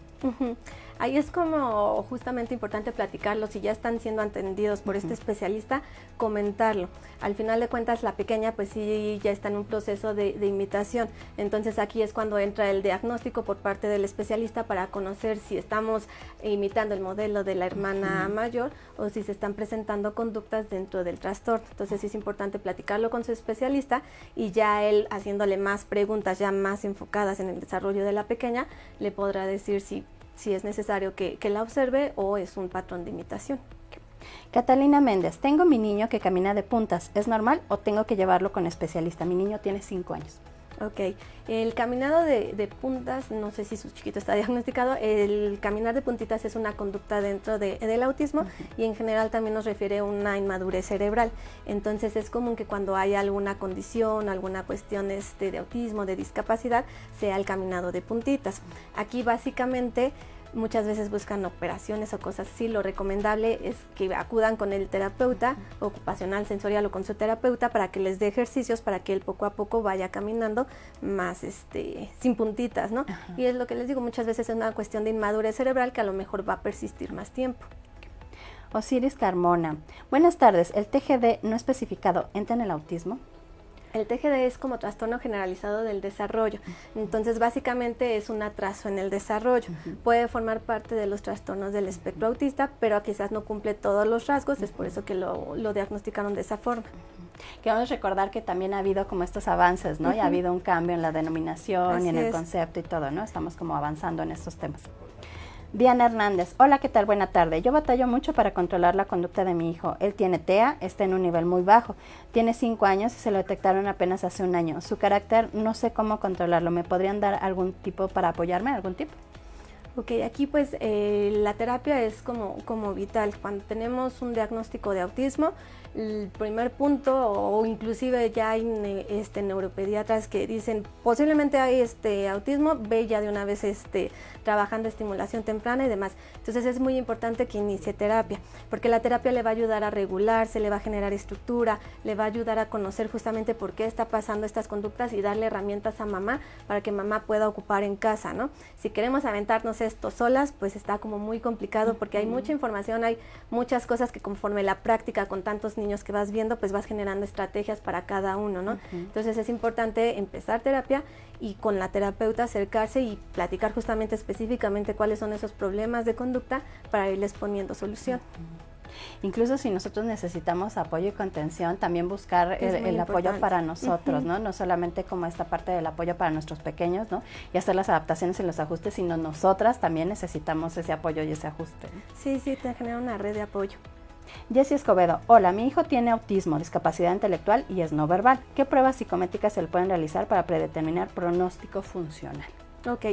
Ahí es como justamente importante platicarlo, si ya están siendo atendidos por este especialista, comentarlo. Al final de cuentas la pequeña pues sí ya está en un proceso de imitación, entonces aquí es cuando entra el diagnóstico por parte del especialista para conocer si estamos imitando el modelo de la hermana mayor o si se están presentando conductas dentro del trastorno. Entonces sí es importante platicarlo con su especialista y ya él, haciéndole más preguntas ya más enfocadas en el desarrollo de la pequeña, le podrá decir si es necesario que la observe o es un patrón de imitación. Catalina Méndez, tengo mi niño que camina de puntas, ¿es normal o tengo que llevarlo con especialista? Mi niño tiene 5 años. Ok, el caminado de puntas, no sé si su chiquito está diagnosticado, el caminar de puntitas es una conducta dentro del autismo y en general también nos refiere a una inmadurez cerebral. Entonces es común que cuando hay alguna condición, alguna cuestión de autismo, de discapacidad, sea el caminado de puntitas. Aquí básicamente muchas veces buscan operaciones o cosas así. Lo recomendable es que acudan con el terapeuta ocupacional, sensorial o con su terapeuta para que les dé ejercicios para que él poco a poco vaya caminando más sin puntitas, ¿no? Y es lo que les digo, muchas veces es una cuestión de inmadurez cerebral que a lo mejor va a persistir más tiempo. Osiris Carmona, buenas tardes, ¿el TGD no especificado entra en el autismo? El TGD es como trastorno generalizado del desarrollo, entonces básicamente es un atraso en el desarrollo. Puede formar parte de los trastornos del espectro autista, pero quizás no cumple todos los rasgos, es por eso que lo diagnosticaron de esa forma. Queremos recordar que también ha habido como estos avances, ¿no? Y ha habido un cambio en la denominación y en el concepto y todo, ¿no? Estamos como avanzando en estos temas. Diana Hernández, hola, ¿qué tal? Buena tarde. Yo batallo mucho para controlar la conducta de mi hijo. Él tiene TEA, está en un nivel muy bajo. Tiene 5 años y se lo detectaron apenas hace un año. Su carácter, no sé cómo controlarlo. ¿Me podrían dar algún tipo para apoyarme? ¿Algún tip? Ok, aquí pues la terapia es como vital. Cuando tenemos un diagnóstico de autismo, el primer punto, o inclusive ya hay neuropediatras que dicen posiblemente hay autismo, ve ya de una vez trabajando estimulación temprana y demás. Entonces es muy importante que inicie terapia, porque la terapia le va a ayudar a regularse, le va a generar estructura, le va a ayudar a conocer justamente por qué está pasando estas conductas y darle herramientas a mamá para que mamá pueda ocupar en casa, ¿no? Si queremos aventarnos esto solas, pues está como muy complicado porque hay mucha información, hay muchas cosas que conforme la práctica con tantos niños que vas viendo, pues vas generando estrategias para cada uno, ¿no? Entonces es importante empezar terapia y con la terapeuta acercarse y platicar justamente específicamente cuáles son esos problemas de conducta para irles poniendo solución. Incluso si nosotros necesitamos apoyo y contención, también buscar el apoyo para nosotros, ¿no? No solamente como esta parte del apoyo para nuestros pequeños, ¿no? Y hacer las adaptaciones y los ajustes, sino nosotras también necesitamos ese apoyo y ese ajuste, ¿no? Sí, te genera una red de apoyo. Jessie Escobedo, hola, mi hijo tiene autismo, discapacidad intelectual y es no verbal. ¿Qué pruebas psicométricas se le pueden realizar para predeterminar pronóstico funcional? Ok,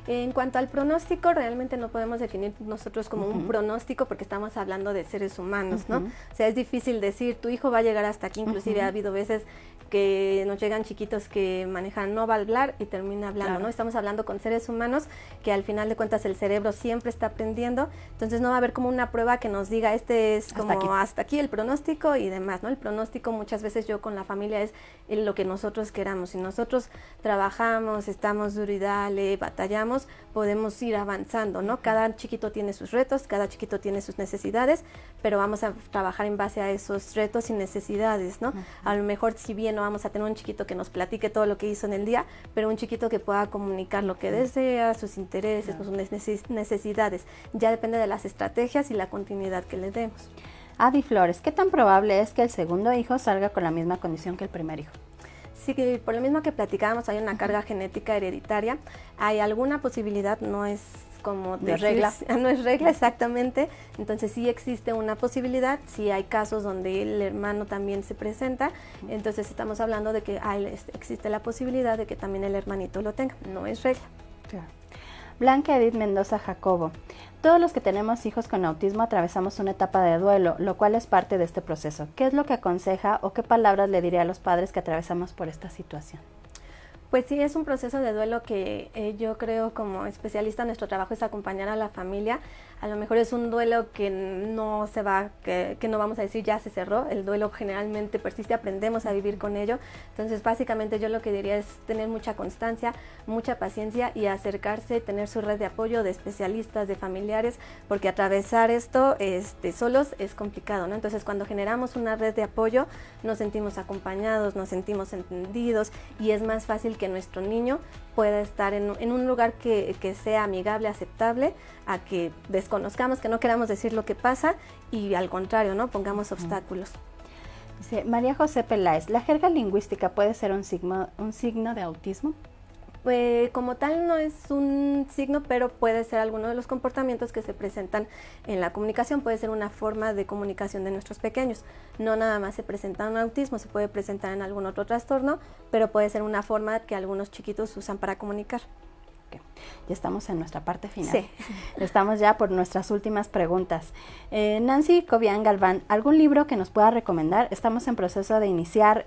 en cuanto al pronóstico, realmente no podemos definir nosotros como un pronóstico porque estamos hablando de seres humanos, ¿no? O sea, es difícil decir, tu hijo va a llegar hasta aquí, inclusive ha habido veces que nos llegan chiquitos que manejan, no va a hablar y termina hablando, ¿no? Estamos hablando con seres humanos que al final de cuentas el cerebro siempre está aprendiendo, entonces no va a haber como una prueba que nos diga, es como hasta aquí el pronóstico y demás, ¿no? El pronóstico muchas veces yo con la familia es lo que nosotros queramos, si nosotros trabajamos, estamos duro y dale, batallamos, podemos ir avanzando, ¿no? Cada chiquito tiene sus retos, cada chiquito tiene sus necesidades, pero vamos a trabajar en base a esos retos y necesidades, ¿no? A lo mejor si bien no vamos a tener un chiquito que nos platique todo lo que hizo en el día, pero un chiquito que pueda comunicar lo que desea, sus intereses, sus necesidades. Ya depende de las estrategias y la continuidad que le demos. Adi Flores, ¿qué tan probable es que el segundo hijo salga con la misma condición que el primer hijo? Sí, que por lo mismo que platicábamos, hay una carga genética hereditaria, hay alguna posibilidad, no es como de regla. No es regla exactamente, entonces sí existe una posibilidad, sí hay casos donde el hermano también se presenta, entonces estamos hablando de que existe la posibilidad de que también el hermanito lo tenga, no es regla. Claro. Blanca Edith Mendoza Jacobo, todos los que tenemos hijos con autismo atravesamos una etapa de duelo, lo cual es parte de este proceso. ¿Qué es lo que aconseja o qué palabras le diría a los padres que atravesamos por esta situación? Pues sí, es un proceso de duelo que yo creo como especialista nuestro trabajo es acompañar a la familia. A lo mejor es un duelo que no se va, que no vamos a decir ya se cerró, el duelo generalmente persiste, aprendemos a vivir con ello. Entonces básicamente yo lo que diría es tener mucha constancia, mucha paciencia y acercarse, tener su red de apoyo de especialistas, de familiares, porque atravesar esto solos es complicado, ¿no? Entonces cuando generamos una red de apoyo nos sentimos acompañados, nos sentimos entendidos y es más fácil que nuestro niño pueda estar en un lugar que sea amigable, aceptable, a que desconozcamos, que no queramos decir lo que pasa y al contrario, ¿no? Pongamos obstáculos. Dice María José Peláez, ¿la jerga lingüística puede ser un signo de autismo? Pues como tal no es un signo, pero puede ser alguno de los comportamientos que se presentan en la comunicación, puede ser una forma de comunicación de nuestros pequeños. No nada más se presenta en autismo, se puede presentar en algún otro trastorno, pero puede ser una forma que algunos chiquitos usan para comunicar. Okay. Ya estamos en nuestra parte final. Sí. Estamos ya por nuestras últimas preguntas. Nancy Cobian Galván, ¿algún libro que nos pueda recomendar? Estamos en proceso de iniciar,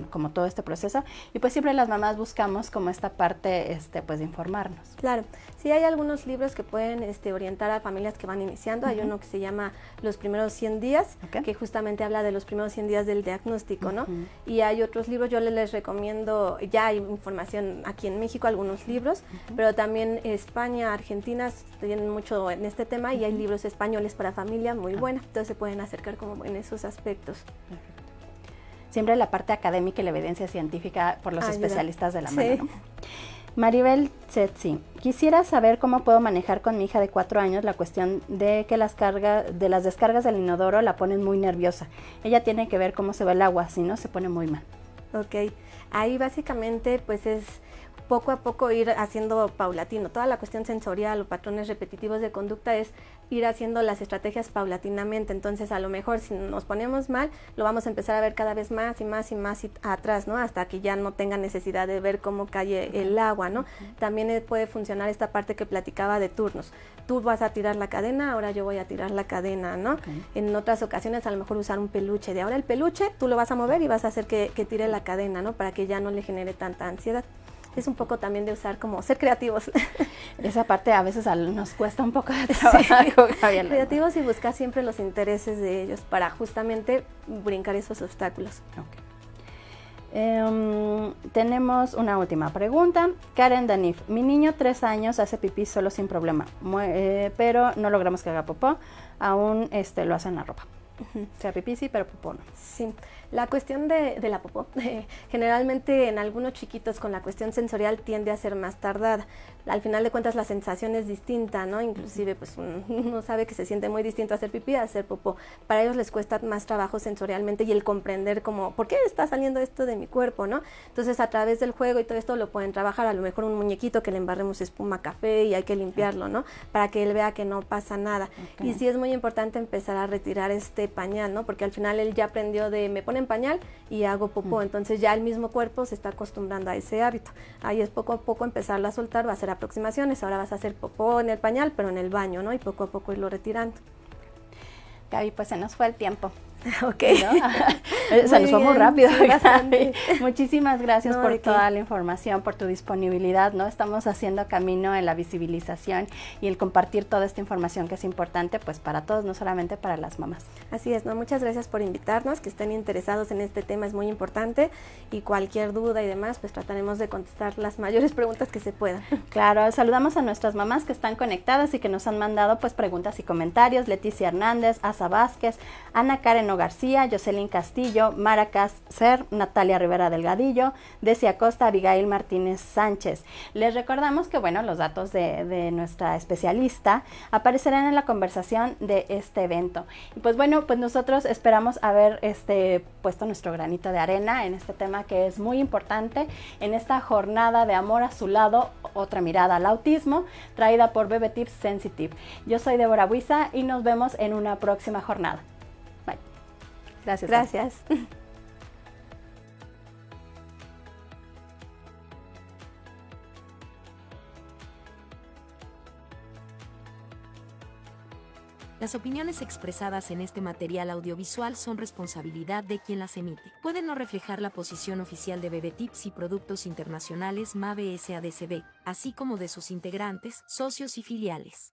como todo este proceso, y pues siempre las mamás buscamos como esta parte, pues de informarnos. Claro, sí hay algunos libros que pueden orientar a familias que van iniciando. Hay uno que se llama Los primeros 100 días, que justamente habla de los primeros 100 días del diagnóstico, ¿no? Y hay otros libros, yo les recomiendo, ya hay información aquí en México, algunos libros, pero también España, Argentina tienen mucho en este tema y hay libros españoles para familia muy buenos, entonces se pueden acercar como en esos aspectos. Siempre la parte académica y la evidencia científica por los especialistas de la mano, sí. ¿no? Maribel Tsetsi, quisiera saber cómo puedo manejar con mi hija de 4 años la cuestión de que las descargas del inodoro la ponen muy nerviosa. Ella tiene que ver cómo se va el agua, si no se pone muy mal. Ok, ahí básicamente pues es poco a poco ir haciendo paulatino. Toda la cuestión sensorial o patrones repetitivos de conducta es ir haciendo las estrategias paulatinamente. Entonces, a lo mejor si nos ponemos mal, lo vamos a empezar a ver cada vez más y más y más atrás, ¿no? Hasta que ya no tenga necesidad de ver cómo cae el agua, ¿no? También puede funcionar esta parte que platicaba de turnos. Tú vas a tirar la cadena, ahora yo voy a tirar la cadena, ¿no? En otras ocasiones a lo mejor usar un peluche. De ahora el peluche tú lo vas a mover y vas a hacer que tire la cadena, ¿no? Para que ya no le genere tanta ansiedad. Es un poco también de usar como ser creativos. Esa parte a veces nos cuesta un poco de trabajo. Sí. Creativos y buscar siempre los intereses de ellos para justamente brincar esos obstáculos. Tenemos una última pregunta. Karen Danif, mi niño 3 años hace pipí solo sin problema, pero no logramos que haga popó, aún lo hace en la ropa. O sea, pipí sí, pero popó no. Sí, la cuestión de la popó, generalmente en algunos chiquitos con la cuestión sensorial tiende a ser más tardada. Al final de cuentas la sensación es distinta, ¿no? Inclusive pues uno sabe que se siente muy distinto hacer pipí a hacer popó. Para ellos les cuesta más trabajo sensorialmente y el comprender como, ¿por qué está saliendo esto de mi cuerpo, no? Entonces a través del juego y todo esto lo pueden trabajar, a lo mejor un muñequito que le embarremos espuma café y hay que limpiarlo, ¿no? Para que él vea que no pasa nada. Y sí es muy importante empezar a retirar este pañal, ¿no? Porque al final él ya aprendió de me ponen pañal y hago popó, entonces ya el mismo cuerpo se está acostumbrando a ese hábito. Ahí es poco a poco empezarlo a soltar, va a ser aproximaciones, ahora vas a hacer popó en el pañal, pero en el baño, ¿no? Y poco a poco irlo retirando. Gaby, pues se nos fue el tiempo. Ok. ¿No? Se nos fue muy rápido. Sí, muchísimas gracias por toda la información, por tu disponibilidad, ¿no? Estamos haciendo camino en la visibilización y el compartir toda esta información que es importante pues para todos, no solamente para las mamás. Así es, ¿no? Muchas gracias por invitarnos, que estén interesados en este tema es muy importante y cualquier duda y demás pues trataremos de contestar las mayores preguntas que se puedan. Claro, saludamos a nuestras mamás que están conectadas y que nos han mandado pues preguntas y comentarios: Leticia Hernández, Asa Vázquez, Ana Karen García, Jocelyn Castillo, Mara Cácer, Natalia Rivera Delgadillo, Decia Acosta, Abigail Martínez Sánchez. Les recordamos que bueno, los datos de nuestra especialista aparecerán en la conversación de este evento. Y pues bueno, pues nosotros esperamos haber puesto nuestro granito de arena en este tema que es muy importante en esta jornada de Amor a su lado, otra mirada al autismo, traída por BebeTips Sensitive. Yo soy Débora Buiza y nos vemos en una próxima jornada. Gracias. Gracias. Las opiniones expresadas en este material audiovisual son responsabilidad de quien las emite. Pueden no reflejar la posición oficial de BebeTips y Productos Internacionales MAVE SADCB, así como de sus integrantes, socios y filiales.